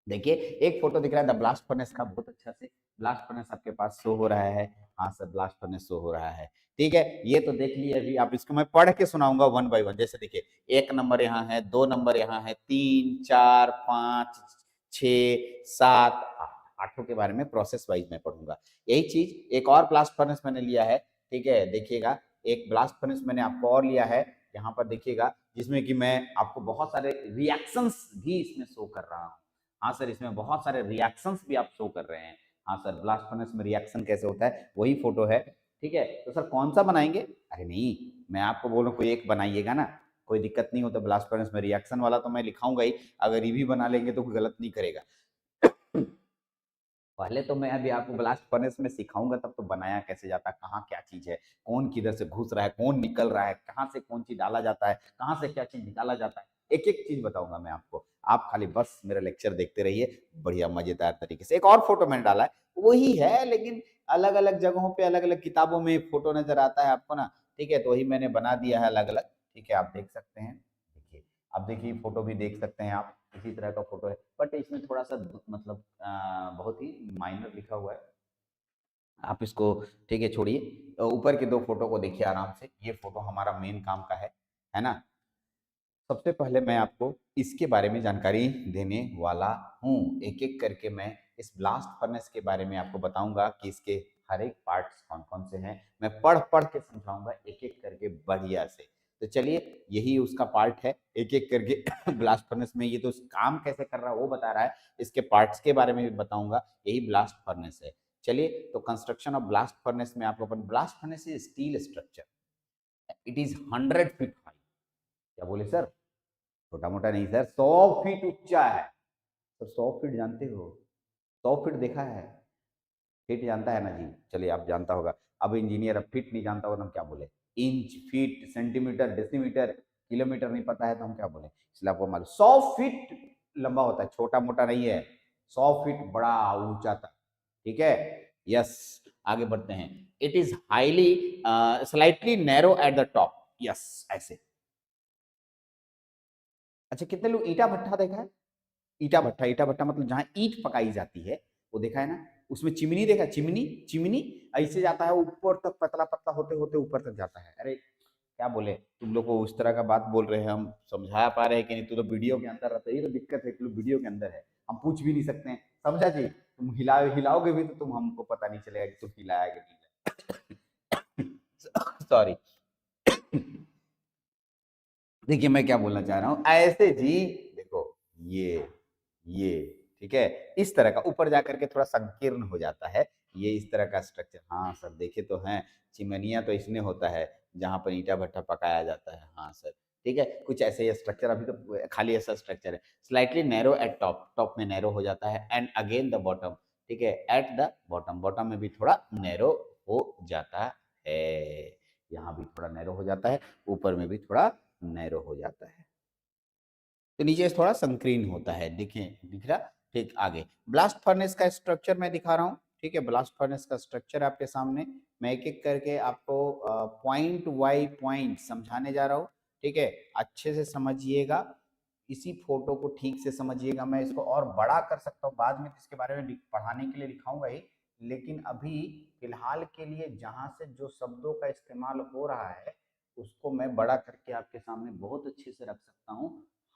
देखिए एक फोटो दिख रहा है द ब्लास्ट फर्नेस का, बहुत अच्छा से ब्लास्ट फर्नेस आपके पास शो हो रहा है। हाँ सर, ब्लास्ट फर्नेस शो हो रहा है, ठीक है। ये तो देख लिए अभी, आप इसको मैं पढ़ के सुनाऊंगा वन बाय वन। जैसे देखिए, 1 नंबर यहाँ है, 2 नंबर यहाँ है, 3, 4, 5, 6, 7, 8, आठों के बारे में प्रोसेस वाइज मैं पढ़ूंगा। यही चीज एक और ब्लास्ट फर्नेस मैंने लिया है, ठीक है। देखिएगा, एक ब्लास्ट फर्नेस मैंने आपको और लिया है, यहाँ पर देखिएगा, जिसमें कि मैं आपको बहुत सारे रिएक्शंस भी इसमें शो कर रहा हूँ। हाँ सर, इसमें बहुत सारे रिएक्शंस भी आप शो कर रहे हैं। हाँ सर, ब्लास्ट फर्नेस में रिएक्शन कैसे होता है वही फोटो है, ठीक है। तो सर कौन सा बनाएंगे, अरे नहीं, मैं आपको बोल रहा हूँ कोई एक बनाइएगा ना, कोई दिक्कत नहीं होता। ब्लास्ट फर्नेस में रिएक्शन वाला तो मैं लिखाऊंगा ही, अगर ये भी बना लेंगे तो कोई गलत नहीं करेगा। पहले तो मैं अभी आपको ब्लास्ट फर्नेस में सिखाऊंगा, तब तो बनाया कैसे जाता है, कहाँ क्या चीज है, कौन किधर से घुस रहा है, कौन निकल रहा है, कहाँ से कौन चीज डाला जाता है, कहाँ से क्या चीज निकाला जाता है, एक एक चीज बताऊंगा मैं आपको। आप खाली बस मेरा लेक्चर देखते रहिए, बढ़िया मजेदार तरीके से। एक और फोटो मैंने डाला है, वही है लेकिन अलग अलग जगहों पे अलग अलग किताबों में फोटो नजर आता है आपको ना, ठीक है, तो वही मैंने बना दिया है अलग अलग, ठीक है, आप देख सकते हैं। देखिए, अब देखिए फोटो भी देख सकते हैं आप, इसी तरह का फोटो है, बट इसमें थोड़ा सा मतलब बहुत ही माइनर लिखा हुआ है, आप इसको ठीक है छोड़िए। ऊपर के दो फोटो को देखिए आराम से, ये फोटो हमारा मेन काम का है ना। सबसे पहले मैं आपको इसके बारे में जानकारी देने वाला हूँ, एक एक करके मैं इस ब्लास्ट फर्नेस के बारे में आपको बताऊंगा कि इसके हर एक पार्ट्स कौन कौन से हैं, मैं पढ़ पढ़ के समझाऊंगा एक एक करके बढ़िया से। तो चलिए, यही उसका पार्ट है, एक एक करके ब्लास्ट फर्नेस में ये तो काम कैसे कर रहा है वो बता रहा है, इसके पार्ट्स के बारे में भी बताऊंगा, यही ब्लास्ट फर्नेस है। चलिए, तो कंस्ट्रक्शन ऑफ ब्लास्ट फर्नेस में आपको, blast furnace is steel structure, it is 100 feet high. क्या बोले सर? छोटा मोटा नहीं सर, 100 फीट ऊंचा है। तो 100 फीट जानते हो? 100 फीट देखा है? फीट जानता है ना जी? चलिए, आप जानता होगा। अब इंजीनियर अब फीट नहीं जानता होगा तो हम क्या बोले? Inch, feet, centimetre, decimetre, kilometre नहीं पता है तो हम क्या बोले? इसलिए आपको मालूम 100 फीट लंबा होता है, छोटा मोटा नहीं है। 100 फीट बड़ा ऊंचा था, ठीक है। यस, आगे बढ़ते हैं। It is highly slightly narrow eight the top. Yes, ऐसे। अच्छा, कितने लोग ईटा भट्ठा देखा है? ईटा भट्ठा, ईटा भट्ठा मतलब जहां ईट पकाई जाती है, वो देखा है ना? उसमें चिमनी देखा, चिमनी, चिमनी ऐसे जाता है ऊपर तक, पतला पतला होते होते ऊपर तक जाता है। अरे क्या बोले, तुम लोग को उस तरह का बात बोल रहे हैं, हम समझा पा रहे हैं कि नहीं? तू तो वीडियो के अंदर रहता है, ये तो दिक्कत है, तुम वीडियो के अंदर है, हम पूछ भी नहीं सकते हैं, समझा जी? तुम हिलाओगे भी तो तुम हमको पता नहीं चलेगा कि तुम हिलाया कि नहीं। सॉरी। देखिए मैं क्या बोलना चाह रहा हूं, ऐसे जी, देखो, ये ठीक है, इस तरह का ऊपर जाकर के थोड़ा संकीर्ण हो जाता है, ये इस तरह का स्ट्रक्चर। हाँ सर, देखे तो हैं, चिमनिया तो इसमें होता है जहां पर ईंटा भट्ठा पकाया जाता है। हाँ सर, ठीक है, कुछ ऐसे ये स्ट्रक्चर, अभी तो खाली ऐसा स्ट्रक्चर है। Slightly narrow eight top, top में नैरो हो जाता है, एंड अगेन द बॉटम, ठीक है, एट द बॉटम, बॉटम में भी थोड़ा नैरो हो जाता है, यहाँ भी थोड़ा नैरो हो जाता है, ऊपर में भी थोड़ा नैरो हो जाता है, तो नीचे थोड़ा संकीर्ण होता है। देखिए, दिख रहा? ठीक, आगे ब्लास्ट फर्नेस का स्ट्रक्चर मैं दिखा रहा हूँ, ठीक है, ब्लास्ट फर्नेस का स्ट्रक्चर आपके सामने, मैं एक एक करके आपको पॉइंट बाई पॉइंट समझाने जा रहा हूँ, ठीक है, अच्छे से समझिएगा, इसी फोटो को ठीक से समझिएगा। मैं इसको और बड़ा कर सकता हूँ, बाद में इसके बारे में पढ़ाने के लिए दिखाऊंगा ही, लेकिन अभी फिलहाल के लिए जहां से जो शब्दों का इस्तेमाल हो रहा है उसको मैं बड़ा करके आपके सामने बहुत अच्छे से रख सकता हूँ।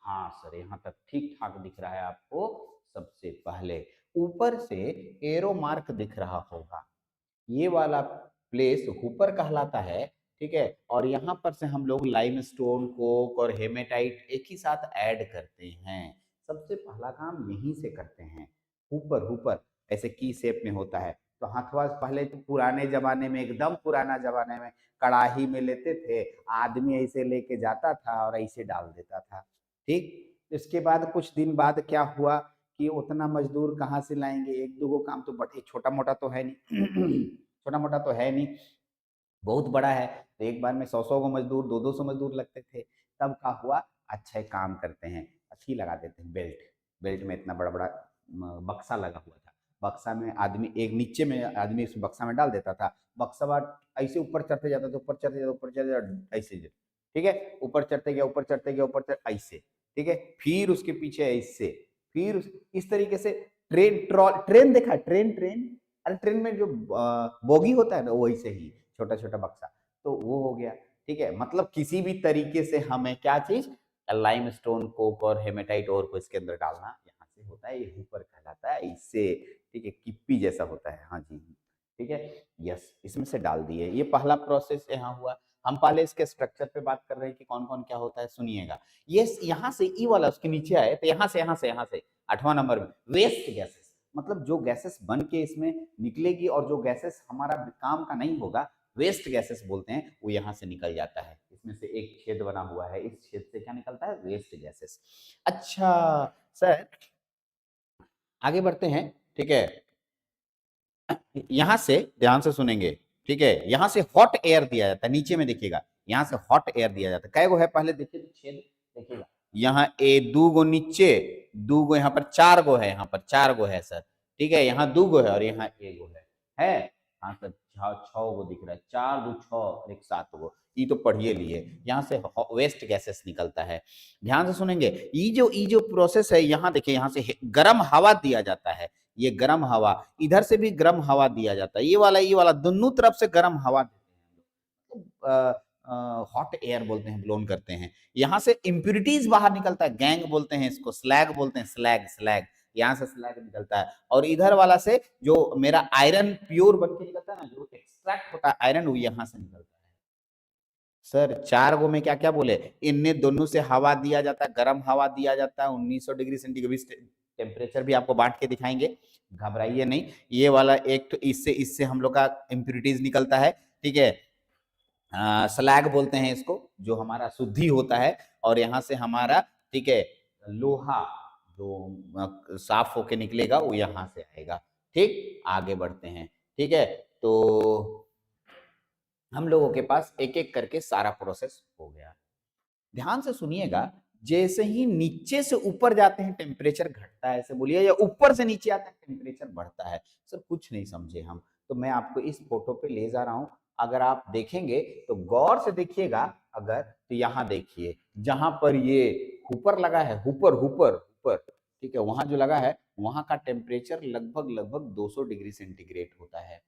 हाँ सर, यहाँ तक ठीक ठाक दिख रहा है आपको? सबसे पहले ऊपर से एरो मार्क दिख रहा होगा, ये वाला प्लेस हुपर कहलाता है, ठीक है, और यहाँ पर से हम लोग लाइमस्टोन, कोक और हेमेटाइट एक ही साथ ऐड करते हैं। सबसे पहला काम यहीं से करते हैं, हुपर, हुपर ऐसे की शेप में होता है, तो हाथवा पहले तो पुराने जमाने में, एकदम पुराना जमाने में कड़ाही में लेते थे, आदमी ऐसे लेके जाता था और ऐसे डाल देता था, ठीक। इसके बाद कुछ दिन बाद क्या हुआ कि उतना मजदूर कहाँ से लाएंगे, एक दो काम तो बड़े छोटा मोटा तो है नहीं, छोटा मोटा तो है नहीं, बहुत बड़ा है, तो एक बार में 100 को मजदूर, 200 मजदूर लगते थे। तब क्या हुआ, अच्छा एक काम करते हैं, अच्छी लगा देते हैं बेल्ट, बेल्ट में इतना बड़ा बड़ा बक्सा लगा हुआ था, बक्सा में आदमी एक नीचे में आदमी उस बक्सा में डाल देता था, बक्सा बाद ऐसे ऊपर चढ़ते जाता था, ऊपर चढ़ते जाता, ऊपर चढ़ते जाता, ऐसे, ठीक है, ऊपर चढ़ते गया, ऊपर चढ़ते गया, ऊपर चढ़ ऐसे, ठीक है, फिर उसके पीछे ऐसे, फिर इस तरीके से। ट्रेन देखा है? ट्रेन, ट्रेन, अरे ट्रेन में जो बोगी होता है ना, वो ऐसे ही छोटा छोटा बक्सा, तो वो हो गया, ठीक है। मतलब किसी भी तरीके से हमें क्या चीज, लाइमस्टोन, कोक और हेमेटाइट और को इसके अंदर डालना, यहाँ से होता है, ये ऊपर कहलाता है इससे, ठीक है, किप्पी जैसा होता है, हाँ जी, ठीक है। यस, इसमें से डाल दिए, ये पहला प्रोसेस यहाँ हुआ। हम पहले इसके स्ट्रक्चर पे बात कर रहे हैं कि कौन कौन क्या होता है, सुनिएगा। ये यहाँ से ई वाला उसके नीचे आए, तो यहाँ से 8वां नंबर में वेस्ट गैसेस, मतलब जो गैसेस बन के इसमें निकलेगी और जो गैसेस हमारा काम का नहीं होगा, वेस्ट गैसेस बोलते हैं, वो यहाँ से निकल जाता है। इसमें से एक छेद बना हुआ है, इस छेद से क्या निकलता है, वेस्ट गैसेस। अच्छा सर, आगे बढ़ते हैं, ठीक है। यहां से ध्यान से सुनेंगे, ठीक है, यहां से हॉट एयर दिया जाता है, नीचे में देखिएगा, यहां से हॉट एयर दिया जाता है। कै गो है पहले देखिए तो छेद देखिएगा, यहाँ ए दू गो नीचे, दू गो यहाँ पर, चार गो है, यहाँ पर चार गो है सर, ठीक है, यहाँ दू गो है और यहाँ एक गो है। हाँ सर, छह गो दिख रहा है, चार दो छह और एक सात गो, ये तो पढ़िए लिए, यहाँ से वेस्ट गैसेस निकलता है। ध्यान से सुनेंगे, ये जो प्रोसेस है, यहाँ देखिए, यहाँ से गर्म हवा दिया जाता है, ये गर्म हवा, इधर से भी गर्म हवा दिया जाता है, ये वाला दोनों तरफ से गर्म हवा देते हैं, हॉट एयर बोलते हैं, ब्लोन करते हैं। यहाँ से इम्प्यूरिटीज बाहर निकलता है, गैंग बोलते हैं इसको, स्लैग बोलते हैं, स्लैग, यहाँ से स्लैग निकलता है, और इधर वाला से जो मेरा आयरन प्योर बन के निकलता है ना, जो एक्सट्रैक्ट होता है आयरन, वो यहाँ से निकलता है। सर चार गो में क्या क्या बोले, इनमें दोनों से हवा दिया जाता है, गर्म हवा दिया जाता है, 1900 डिग्री सेंटीग्रेड टेम्परेचर भी आपको बांट के दिखाएंगे, घबराइए नहीं। ये वाला एक तो इससे इससे हम लोग का इम्प्यूरिटीज निकलता है, ठीक है, स्लैग बोलते हैं इसको, जो हमारा शुद्धि होता है, और यहाँ से हमारा, ठीक है, लोहा जो साफ होके निकलेगा वो यहाँ से आएगा। ठीक, आगे बढ़ते हैं, ठीक है, तो हम लोगों के पास एक एक करके सारा प्रोसेस हो गया। ध्यान से सुनिएगा, जैसे ही नीचे से ऊपर जाते हैं टेम्परेचर घटता है, ऐसे बोलिए, या ऊपर से नीचे आते हैं टेम्परेचर बढ़ता है। सर कुछ नहीं समझे हम, तो मैं आपको इस फोटो पे ले जा रहा हूं, अगर आप देखेंगे तो गौर से देखिएगा, अगर तो यहाँ देखिए, जहां पर ये हुपर लगा है, हुपर हुपर हुपर, ठीक है, वहां जो लगा है, वहां का टेम्परेचर लगभग लगभग 200 डिग्री सेंटीग्रेड होता है।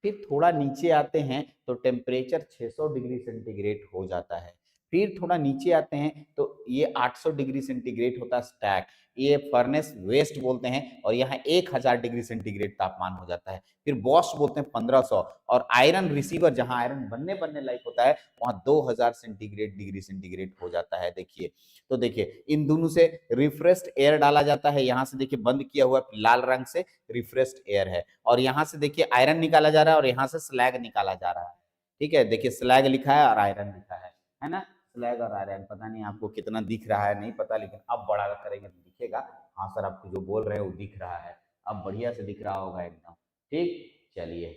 फिर थोड़ा नीचे आते हैं तो टेम्परेचर 600 डिग्री सेंटीग्रेड हो जाता है। फिर थोड़ा नीचे आते हैं तो ये 800 डिग्री सेंटीग्रेड होता है स्टैक, ये फर्नेस वेस्ट बोलते हैं, और यहाँ 1000 डिग्री सेंटीग्रेड तापमान हो जाता है। फिर बॉस्ट बोलते हैं 1500, और आयरन रिसीवर जहाँ आयरन बनने बनने लायक होता है, वहाँ 2000 सेंटीग्रेड डिग्री सेंटीग्रेड हो जाता है। देखिए, तो देखिए इन दोनों से रिफ्रेश्ड एयर डाला जाता है, यहाँ से देखिए बंद किया हुआ लाल रंग से रिफ्रेश्ड एयर है, और यहाँ से देखिए आयरन निकाला जा रहा है, और यहाँ से स्लैग निकाला जा रहा है। ठीक है, देखिए स्लैग लिखा है और आयरन लिखा है ना, स्लैग और आयरन, पता नहीं आपको कितना दिख रहा है नहीं पता, लेकिन अब बड़ा करेंगे तो दिखेगा। हाँ सर, आपको जो बोल रहे हैं वो दिख रहा है, अब बढ़िया से दिख रहा होगा एकदम। ठीक, चलिए,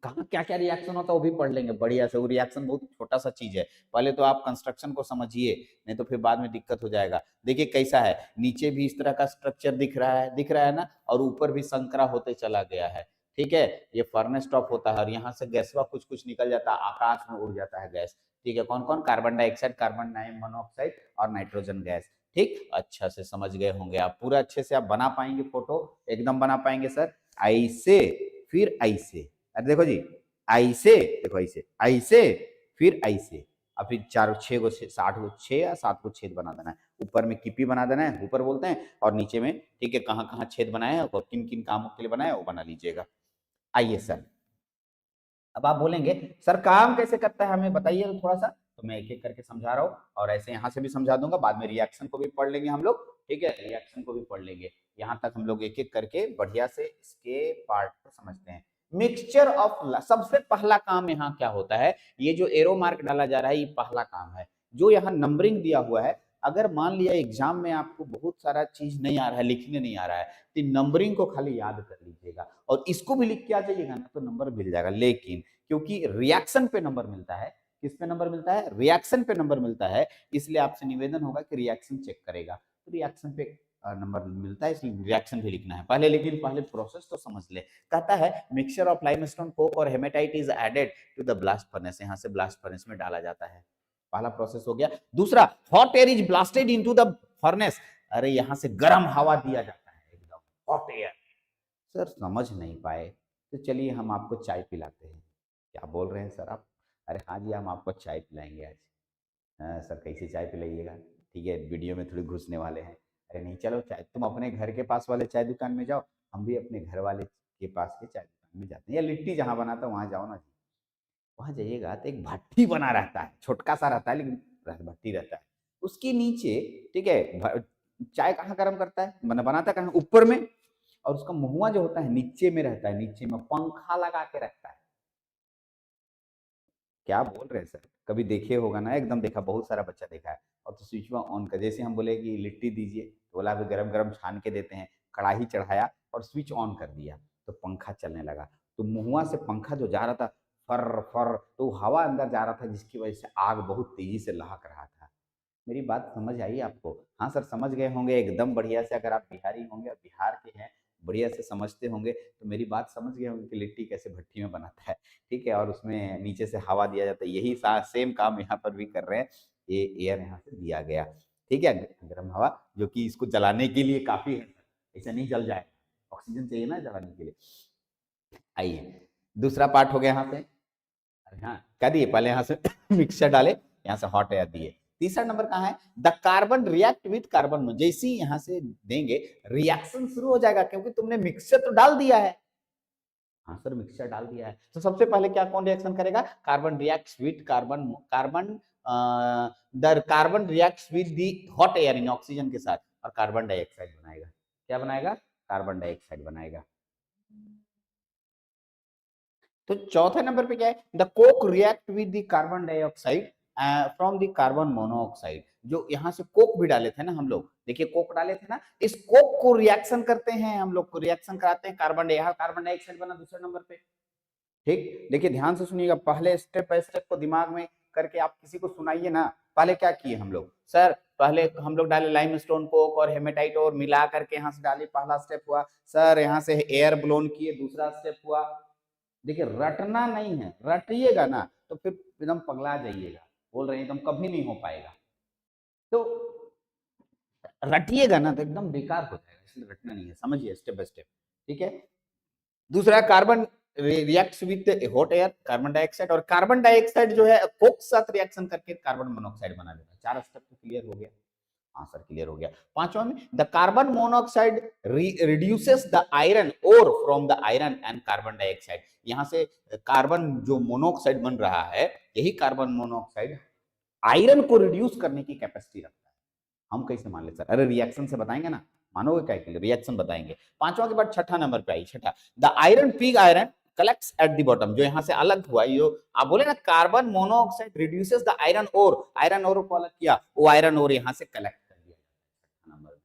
कहाँ क्या क्या रिएक्शन होता है वो भी पढ़ लेंगे बढ़िया से, वो रिएक्शन बहुत छोटा सा चीज है, पहले तो आप कंस्ट्रक्शन को समझिए, नहीं तो फिर बाद में दिक्कत हो जाएगा। देखिए कैसा है, नीचे भी इस तरह का स्ट्रक्चर दिख रहा है ना, और ऊपर भी संकरा होते चला गया है। ठीक है, ये फर्नेस टॉप होता है, और यहाँ से गैसवा कुछ कुछ निकल जाता है, आकाश में उड़ जाता है गैस। ठीक है, कौन कौन, कार्बन डाइऑक्साइड, कार्बन मोनोऑक्साइड और नाइट्रोजन गैस। ठीक, अच्छा से समझ गए होंगे आप, पूरा अच्छे से आप बना पाएंगे, फोटो एकदम बना पाएंगे सर। ऐसे, फिर ऐसे, अरे देखो जी, ऐसे देखो, ऐसे ऐसे, फिर ऐसे, और फिर चार छह को, 60 को, 6 या 7 को छेद बना देना है, ऊपर में किपी बना देना है, ऊपर बोलते हैं, और नीचे में, ठीक है, कहाँ कहाँ छेद बनाए हैं और किन किन कामों के लिए बनाए वो बना लीजिएगा। आइए सर, अब आप बोलेंगे सर काम कैसे करता है हमें बताइए तो थोड़ा सा, तो मैं एक एक करके समझा रहा हूँ, और ऐसे यहाँ से भी समझा दूंगा, बाद में रिएक्शन को भी पढ़ लेंगे हम लोग। ठीक है, रिएक्शन को भी पढ़ लेंगे, यहाँ तक हम लोग एक एक करके बढ़िया से इसके पार्ट को समझते हैं। मिक्सचर ऑफ, सबसे पहला काम यहाँ क्या होता है, ये जो एरो मार्क डाला जा रहा है, ये पहला काम है। जो यहाँ नंबरिंग दिया हुआ है, अगर मान लिया एग्जाम में आपको बहुत सारा चीज नहीं आ रहा है, लिखने नहीं आ रहा है, तो नंबरिंग को खाली याद कर लीजिएगा, और इसको भी लिख के आ जाइएगा ना, तो नंबर मिल जाएगा। लेकिन क्योंकि रिएक्शन पे नंबर मिलता है, किस पे नंबर मिलता है, रिएक्शन पे नंबर मिलता है, इसलिए आपसे निवेदन होगा कि रिएक्शन चेक करेगा, तो रिएक्शन पे नंबर मिलता है, इसलिए रिएक्शन भी लिखना है पहले, लेकिन पहले प्रोसेस तो समझ ले। कहता है मिक्सचर ऑफ लाइमस्टोन, कोक और haematite is added to the blast furnace, यहाँ से ब्लास्ट फर्नेस में डाला जाता है, पहला प्रोसेस हो गया। दूसरा, hot air is blasted into the furnace, अरे यहाँ से गर्म हवा दिया जाता है, एकदम हॉट एयर। सर समझ नहीं पाए, तो चलिए हम आपको चाय पिलाते हैं। क्या बोल रहे हैं सर आप, अरे हाँ जी, हम आपको चाय पिलाएंगे आज। हाँ सर, कैसे चाय पिलाइएगा, ठीक है, वीडियो में थोड़ी घुसने वाले हैं। अरे नहीं, चलो चाय, तुम अपने घर के पास वाले चाय दुकान में जाओ, हम भी अपने घर वाले के पास के चाय दुकान में जाते हैं, या लिट्टी जहाँ बनाता है वहाँ जाओ ना जी, वहाँ जाइएगा तो एक भट्टी बना रहता है, छोटका सा रहता है लेकिन भट्टी रहता है, उसके नीचे, ठीक है, चाय कहाँ गर्म करता है, बनाता है कहाँ, ऊपर में, और उसका मुहुआ जो होता है नीचे में रहता है, नीचे में पंखा लगा के रखता है। क्या बोल रहे हैं सर, कभी देखे होगा ना, एकदम देखा, बहुत सारा बच्चा देखा है। और तो स्विच ऑन कर, जैसे हम बोले कि लिट्टी दीजिए, तो बोला अभी गरम गरम छान के देते हैं, कढ़ाई चढ़ाया और स्विच ऑन कर दिया, तो पंखा चलने लगा, तो मुहुआ से पंखा जो जा रहा था फर फर, तो हवा अंदर जा रहा था जिसकी वजह से आग बहुत तेजी से लहक रहा था। मेरी बात समझ आई आपको? हाँ सर, समझ गए होंगे एकदम बढ़िया से। अगर आप बिहारी होंगे और बिहार के हैं, बढ़िया से समझते होंगे, तो मेरी बात समझ गए होंगे कि लिट्टी कैसे भट्टी में बनाता है। ठीक है, और उसमें नीचे से हवा दिया जाता है। यही सेम काम यहाँ पर भी कर रहे हैं। ये एयर यहाँ से दिया गया, ठीक है, गर्म हवा, जो कि इसको जलाने के लिए काफी है। ऐसे नहीं जल जाए, ऑक्सीजन चाहिए ना जलाने के लिए। आइए, दूसरा पार्ट हो गया यहाँ पे। अरे हाँ, क्या दिए पहले यहाँ से मिक्सचर डाले, यहाँ से हॉट एयर दिए। तीसरा नंबर कहाँ है? The carbon react with carbon. जैसे ही यहाँ से देंगे रिएक्शन शुरू हो जाएगा, क्योंकि तुमने मिक्सचर तो डाल दिया है। हाँ सर, मिक्सचर डाल दिया है, तो सबसे पहले क्या कौन रिएक्शन करेगा? Carbon reacts with carbon reacts with the hot air in oxygen के साथ, और कार्बन डाइऑक्साइड बनाएगा। क्या बनाएगा? कार्बन डाइऑक्साइड बनाएगा। तो चौथे नंबर पे क्या है? The Coke react with the carbon dioxide from the carbon monoxide. जो यहाँ से कोक भी डाले थे ना हम लोग, देखिए कोक डाले थे ना, इस कोक को रिएक्शन करते हैं, हम लोग को रिएक्शन कराते हैं कार्बन डाइऑक्साइड बना दूसरे नंबर पे। ठीक, देखिए ध्यान से सुनिएगा, पहले स्टेप बाय स्टेप को दिमाग में करके आप किसी को सुनाइए ना। पहले क्या किए हम लोग? सर पहले हम लोग डाले लाइमस्टोन कोक और हेमेटाइट और मिला करके यहाँ से डाले, पहला स्टेप हुआ। सर यहाँ से एयर ब्लोन किए, दूसरा स्टेप हुआ। देखिए रटना नहीं है, रटिएगा ना तो फिर एकदम पगला जाइएगा, बोल रहे हैं एकदम कभी नहीं हो पाएगा। तो रटिएगा ना तो एकदम बेकार हो जाएगा, इसलिए रटना नहीं है, समझिए स्टेप बाय स्टेप। ठीक है, दूसरा carbon reacts with hot air, carbon dioxide, और कार्बन डाइऑक्साइड जो है कोक साथ रिएक्शन करके कार्बन मोनोऑक्साइड बना देगा। चार स्टेप तो क्लियर हो गया। हाँ सर, क्लियर हो गया। पांचवा में, the carbon monoxide reduces the iron ore from the iron and carbon dioxide. यहाँ से कार्बन जो मोनोऑक्साइड बन रहा है, यही कार्बन मोनोऑक्साइड आयरन को रिड्यूस करने की कैपेसिटी रखता है। हम कैसे मान ले सर? अरे रिएक्शन से बताएंगे ना, मानोगे क्या के लिए? रिएक्शन बताएंगे। पांचवा के बाद छठा नंबर पे आई, छठा, the iron pig iron collects at the bottom. जो यहाँ से अलग हुआ, ये आप बोले ना carbon monoxide reduces the iron ore, iron ore को अलग किया, वो आयरन ओर यहाँ से कलेक्ट कर दिया नंबर,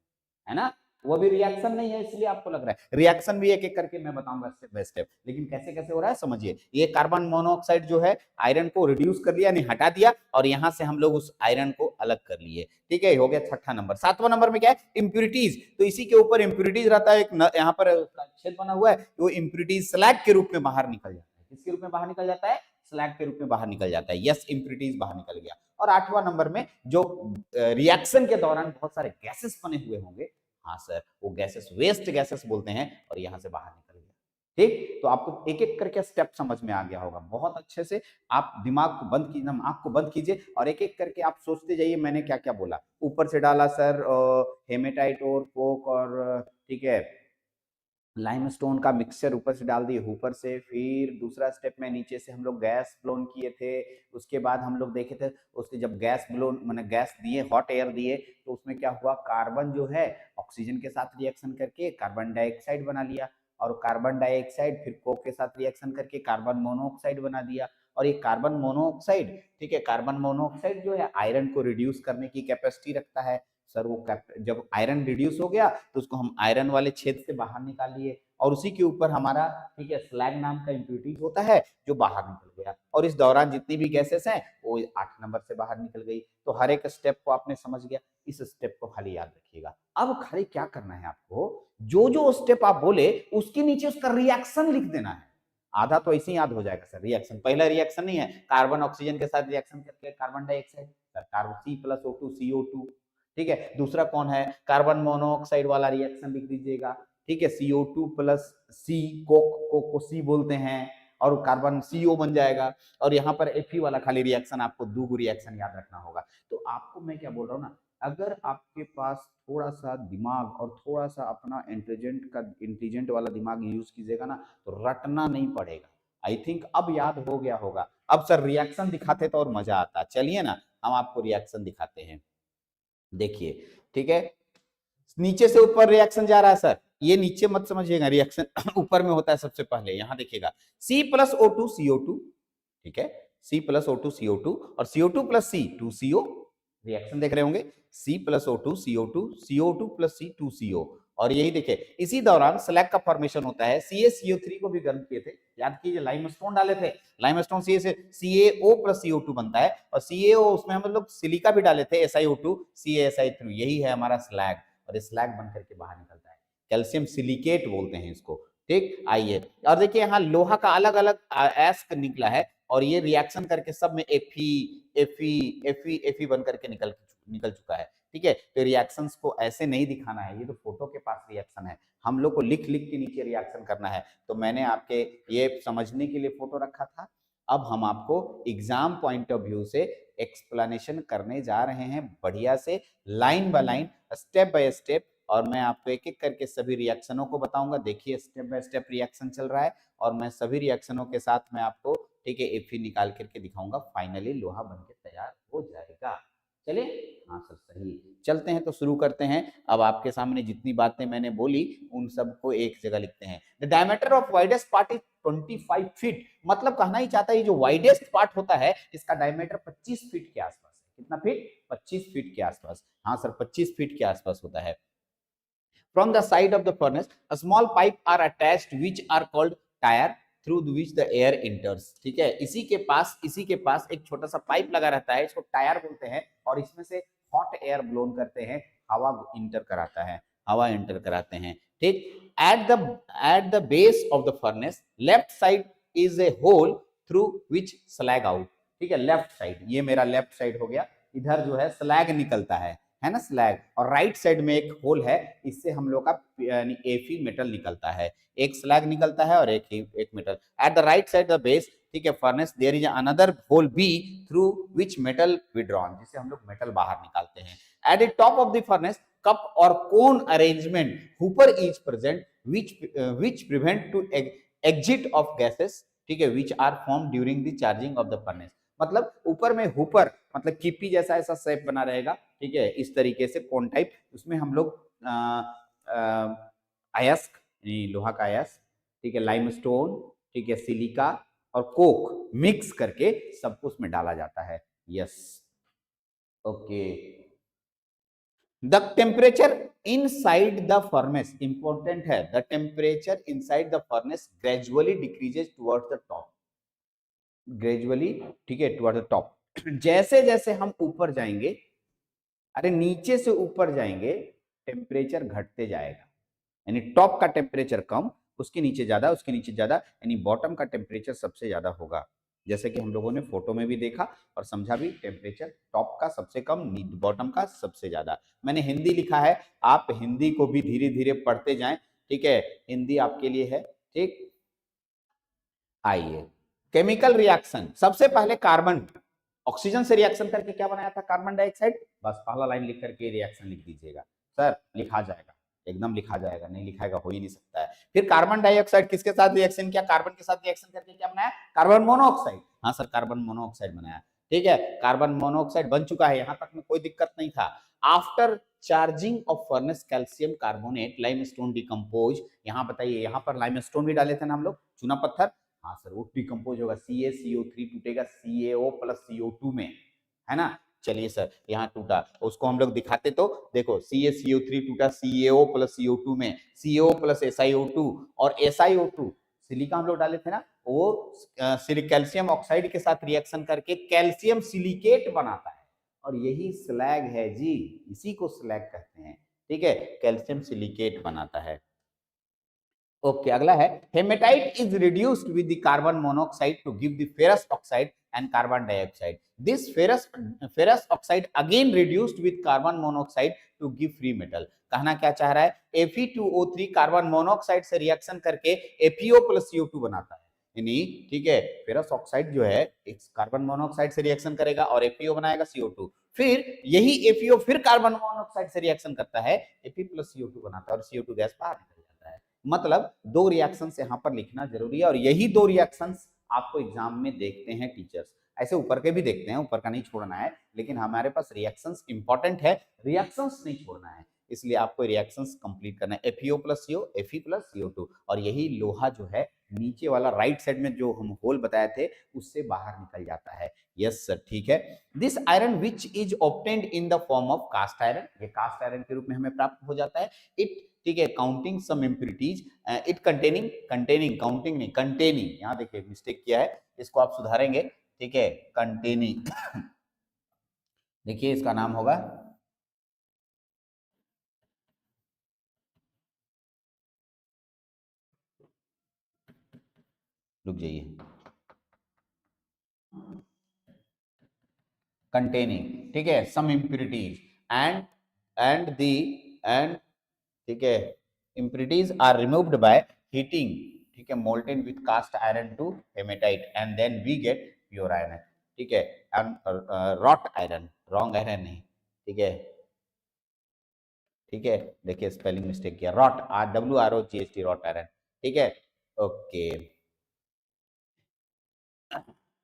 है ना? वो भी रिएक्शन नहीं है, इसलिए आपको लग रहा है। रिएक्शन भी एक एक करके मैं बताऊंगा स्टेप बाय स्टेप, लेकिन कैसे कैसे हो रहा है समझिए। ये कार्बन मोनोऑक्साइड जो है आयरन को रिड्यूस कर लिया, नहीं हटा दिया, और यहाँ से हम लोग उस आयरन को अलग कर लिए। ठीक है, हो गया छठा नंबर। सातवां नंबर में क्या है? इंप्यूरिटीज। तो इसी के ऊपर इंप्यूरिटीज रहता है, एक यहाँ पर छेद बना हुआ है, वो इंप्यूरिटीज स्लैग के रूप में बाहर निकल जाता है। किसके रूप में बाहर निकल जाता है? स्लैग के रूप में बाहर निकल जाता है। यस, इंप्यूरिटीज बाहर निकल गया। और आठवां नंबर में, जो रिएक्शन के दौरान बहुत सारे गैसेस बने हुए होंगे, हाँ सर, वो गैसेस वेस्ट गैसेस बोलते हैं, और यहां से बाहर निकल गया। ठीक, तो आपको एक एक करके स्टेप समझ में आ गया होगा बहुत अच्छे से। आप दिमाग को बंद कीजिए, आंख को बंद कीजिए, और एक एक करके आप सोचते जाइए मैंने क्या क्या बोला। ऊपर से डाला सर हेमेटाइट और कोक, और ठीक है लाइमस्टोन का मिक्सचर ऊपर से डाल दिए ऊपर से। फिर दूसरा स्टेप में नीचे से हम लोग गैस ब्लोन किए थे। उसके बाद हम लोग देखे थे, उसके जब गैस ब्लोन मैंने गैस दिए, हॉट एयर दिए, तो उसमें क्या हुआ? कार्बन जो है ऑक्सीजन के साथ रिएक्शन करके कार्बन डाइऑक्साइड बना लिया, और कार्बन डाइऑक्साइड फिर कोक के साथ रिएक्शन करके कार्बन मोनोऑक्साइड बना दिया। और ये कार्बन मोनोऑक्साइड, ठीक है, कार्बन मोनोऑक्साइड जो है आयरन को रिड्यूस करने की कैपेसिटी रखता है। सर वो जब आयरन रिड्यूस हो गया तो उसको हम आयरन वाले छेद से बाहर निकाल लिए, और उसी के ऊपर हमारा, ठीक है, स्लैग नाम का इम्प्यूरिटीज होता है जो बाहर निकल गया। और इस दौरान जितनी भी गैसेस हैं वो 8 नंबर से बाहर निकल गई। तो हर एक स्टेप को आपने समझ गया, इस स्टेप को खाली याद रखिएगा। अब खाली क्या करना है आपको, जो जो स्टेप आप बोले उसके नीचे उसका रिएक्शन लिख देना है। आधा तो ऐसे ही याद हो जाएगा सर। रिएक्शन, पहला रिएक्शन नहीं है, कार्बन ऑक्सीजन के साथ रिएक्शन करके carbon dioxide, carbon C+O2 CO2। ठीक है, दूसरा कौन है? कार्बन मोनोऑक्साइड वाला रिएक्शन लिख दीजिएगा। ठीक है, CO2 प्लस C, कोक को C बोलते हैं, और कार्बन CO बन जाएगा। और यहाँ पर Fe वाला खाली रिएक्शन, आपको दो रिएक्शन याद रखना होगा। तो आपको मैं क्या बोल रहा हूँ ना, अगर आपके पास थोड़ा सा दिमाग और थोड़ा सा अपना इंटेलिजेंट वाला दिमाग यूज कीजिएगा ना, तो रटना नहीं पड़ेगा। आई थिंक अब याद हो गया होगा। अब सर रिएक्शन दिखाते तो और मजा आता। चलिए ना, हम आपको रिएक्शन दिखाते हैं। देखिए, ठीक है, नीचे से ऊपर रिएक्शन जा रहा है सर, ये नीचे मत समझिएगा, रिएक्शन ऊपर में होता है सबसे पहले। यहां देखिएगा C+O2 CO2, ठीक है, C+O2 CO2 और CO2 + C 2CO। रिएक्शन देख रहे होंगे, C+O2 CO2 CO2 + C 2CO, और यही देखिए इसी दौरान स्लैग का फॉर्मेशन होता है। CaCO3 को भी गर्म किए थे, याद कीजिए, लाइमस्टोन डाले थे, लाइमस्टोन CaO प्लस CO2 बनता है, और CaO उसमें हम लोग सिलिका भी डाले थे, SiO2 CaSi3, यही है हमारा स्लैग, और स्लैग बन करके बाहर निकलता है, कैल्शियम सिलिकेट बोलते हैं इसको। ठीक, आइए और देखिए यहाँ लोहा का अलग अलग एस्क निकला है, और ये रिएक्शन करके सब में Fe बन करके निकल चुका है। ठीक है, तो रिएक्शंस को ऐसे नहीं दिखाना है, ये तो फोटो के पास रिएक्शन है, हम लोग को लिख लिख के नीचे रिएक्शन करना है। तो मैंने आपके ये समझने के लिए फोटो रखा था, अब हम आपको एग्जाम पॉइंट ऑफ व्यू से एक्सप्लेनेशन करने जा रहे हैं, बढ़िया से line by line, step by step, और मैं आपको एक एक करके सभी रिएक्शनों को बताऊंगा। देखिए स्टेप बाय स्टेप रिएक्शन चल रहा है, और मैं सभी रिएक्शनों के साथ मैं आपको, ठीक है, Fe निकाल करके दिखाऊंगा, फाइनली लोहा बन के तैयार हो जाएगा। चलिए, हाँ सर सही, चलते हैं तो शुरू करते हैं। अब आपके सामने जितनी बातें मैंने बोली उन सबको एक जगह लिखते हैं। The diameter of widest part is 25 feet, मतलब कहना ही चाहता है ये जो वाइडेस्ट पार्ट होता है इसका डायमीटर 25 फीट के आसपास है। कितना फीट? 25 फीट के आसपास। हाँ सर 25 फीट के आसपास होता है। From the side of the furnace, a small pipe are attached which are called tire through which the air enters। ठीक है, इसी के पास एक छोटा सा पाइप लगा रहता है, इसको टायर बोलते हैं, और इसमें से हॉट एयर ब्लोन करते हैं, हवा इंटर कराता है, हवा इंटर कराते हैं। ठीक, at the base of the furnace, left side is a hole through which slag out। ठीक है, लेफ्ट साइड, ये मेरा लेफ्ट साइड हो गया, इधर जो है स्लैग निकलता है ना, स्लैग, और राइट साइड में एक होल है, इससे हम लोग का यानी Fe मेटल निकलता है, एक स्लैग निकलता है और एक metal. At the right side the base, ठीक है, furnace, there is another hole be through which metal withdrawn, जिससे हम लोग मेटल बाहर निकालते हैं। At the top of the furnace, cup और cone arrangement hopper is present which prevent to exit of gases, ठीक है, which are form during the charging of the furnace. मतलब ऊपर में हुपर, मतलब कीपी जैसा ऐसा शेप बना रहेगा, ठीक है, इस तरीके से कोन टाइप, उसमें हम लोग अयस्क, लोहा का अयस्क, ठीक है, लाइमस्टोन, ठीक है, सिलिका और कोक मिक्स करके सबको उसमें डाला जाता है। Yes, okay. The temperature inside the furnace, important है, the temperature inside the furnace gradually decreases towards the top, gradually, ठीक है, टुवर्ड द टॉप। जैसे जैसे हम ऊपर जाएंगे, अरे नीचे से ऊपर जाएंगे, टेम्परेचर घटते जाएगा, यानी टॉप का टेम्परेचर कम, उसके नीचे ज्यादा, उसके नीचे ज्यादा, यानी बॉटम का टेम्परेचर सबसे ज्यादा होगा। जैसे कि हम लोगों ने फोटो में भी देखा और समझा भी, टेम्परेचर टॉप का सबसे कम, बॉटम का सबसे ज्यादा। मैंने हिंदी लिखा है, आप हिंदी को भी धीरे धीरे पढ़ते जाएं, ठीक है, हिंदी आपके लिए है। ठीक, आइए, केमिकल रिएक्शन, सबसे पहले कार्बन ऑक्सीजन से रिएक्शन करके क्या बनाया था? Carbon dioxide. बस पहला लाइन लिख करके रिएक्शन लिख दीजिएगा। सर लिखा जाएगा, एकदम लिखा जाएगा, नहीं लिखाएगा हो ही नहीं सकता है। फिर कार्बन डाइऑक्साइड किसके साथ रिएक्शन किया? कार्बन के साथ रिएक्शन करके क्या बनाया? Carbon monoxide. हाँ सर, कार्बन मोनोऑक्साइड बनाया। ठीक है, कार्बन मोनोऑक्साइड बन चुका है, यहाँ तक में कोई दिक्कत नहीं था। After charging of furnace calcium carbonate limestone decompose, यहाँ बताइए, यहाँ पर लाइमस्टोन भी डाले थे ना हम लोग, चूना पत्थर। हाँ सर, वो डिकम्पोज होगा, CaCO3 टूटेगा CaO प्लस CO2 में, है ना। चलिए सर, यहाँ टूटा, उसको हम लोग दिखाते तो देखो, CaCO3 टूटा CaO प्लस CO2 में, CO प्लस SiO2, और SiO2 सिलिका हम लोग डाले थे ना, वो कैल्शियम ऑक्साइड के साथ रिएक्शन करके कैल्शियम सिलिकेट बनाता है, और यही स्लैग है जी, इसी को स्लैग कहते हैं। ठीक है, कैल्शियम सिलिकेट बनाता है। ओके, अगला है, haematite is reduced with the carbon monoxide to give the ferrous oxide and carbon dioxide. This ferrous oxide again reduced with carbon monoxide to give free metal. कहना क्या चाह रहा है? Fe2O3 कार्बन मोनोऑक्साइड से रिएक्शन करके FeO प्लस CO2 बनाता है, यानी ठीक है, फेरस ऑक्साइड जो है कार्बन मोनोऑक्साइड से रिएक्शन करेगा और FeO बनाएगा CO2, फिर यही FeO फिर कार्बन मोनोऑक्साइड से रिएक्शन करता है, Fe प्लस CO2 बनाता है, और CO2 गैस बाहर निकल जाता है। मतलब दो रिएक्शंस यहाँ पर लिखना जरूरी है, और यही दो रिएक्शंस आपको एग्जाम में देखते हैं टीचर्स। ऐसे ऊपर के भी देखते हैं, ऊपर का नहीं छोड़ना है, लेकिन हमारे पास रिएक्शंस इंपॉर्टेंट है, रिएक्शंस नहीं छोड़ना है, इसलिए आपको रिएक्शंस कंप्लीट करना है। FeO plus CO, Fe plus CO2, और यही लोहा जो है नीचे वाला राइट साइड में जो हम होल बताए थे उससे बाहर निकल जाता है। यस सर, ठीक है। This iron which is obtained in the form of cast iron, ये कास्ट आयरन के रूप में हमें प्राप्त हो जाता है। इट ठीक है, counting some impurities, it containing, containing, counting नहीं, कंटेनिंग, यहाँ देखिए मिस्टेक किया है, इसको आप सुधारेंगे, ठीक है, कंटेनिंग देखिए इसका नाम होगा रुक जाइए, कंटेनिंग, ठीक है, सम इम्प्यूरिटीज एंड दी एंड, ठीक है, impurities are removed by heating, ठीक है, molten with cast iron to hematite and then we get pure iron, ठीक है, wrought iron, wrong iron नहीं, ठीक है, ठीक है, देखिए स्पेलिंग मिस्टेक किया, रॉट, WROGHT, रॉट आयरन, ठीक है, ओके,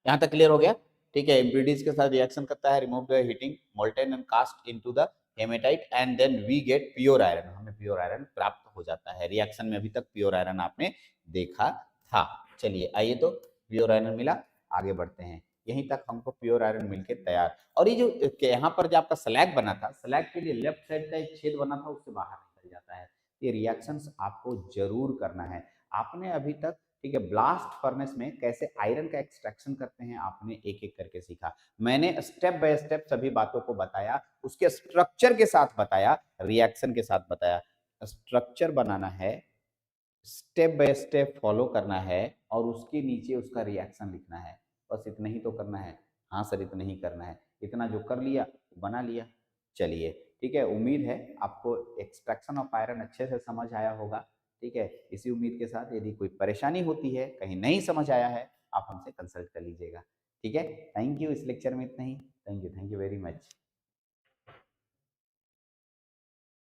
यहाँ तक क्लियर हो गया, ठीक है, इम्प्यूरिटीज के साथ रिएक्शन करता है, remove the heating molten and cast into the haematite and then we get pure iron, हमें प्योर आयरन प्राप्त हो जाता है। रिएक्शन में अभी तक प्योर आयरन आपने देखा था। चलिए आइए तो प्योर आयरन मिला, आगे बढ़ते हैं, यहीं तक हमको प्योर आयरन मिलके तैयार। और ये जो यहाँ पर जो आपका स्लैग बना था, स्लैग के लिए लेफ्ट साइड का एक छेद बना था, उससे बाहर निकल जाता है। ये रिएक्शंस आपको जरूर करना है। आपने अभी तक, ठीक है, ब्लास्ट फर्नेस में कैसे आयरन का एक्सट्रैक्शन करते हैं आपने एक एक करके सीखा। मैंने स्टेप बाय स्टेप सभी बातों को बताया, उसके स्ट्रक्चर के साथ बताया, रिएक्शन के साथ बताया। स्ट्रक्चर बनाना है, स्टेप बाय स्टेप फॉलो करना है और उसके नीचे उसका रिएक्शन लिखना है, बस इतना ही तो करना है। हाँ सर इतना ही करना है, इतना जो कर लिया बना लिया। चलिए ठीक है, उम्मीद है आपको एक्सट्रैक्शन ऑफ आयरन अच्छे से समझ आया होगा। ठीक है, इसी उम्मीद के साथ यदि कोई परेशानी होती है, कहीं नहीं समझ आया है, आप हमसे कंसल्ट कर लीजिएगा। ठीक है, थैंक यू, इस लेक्चर में इतना ही। Thank you very much.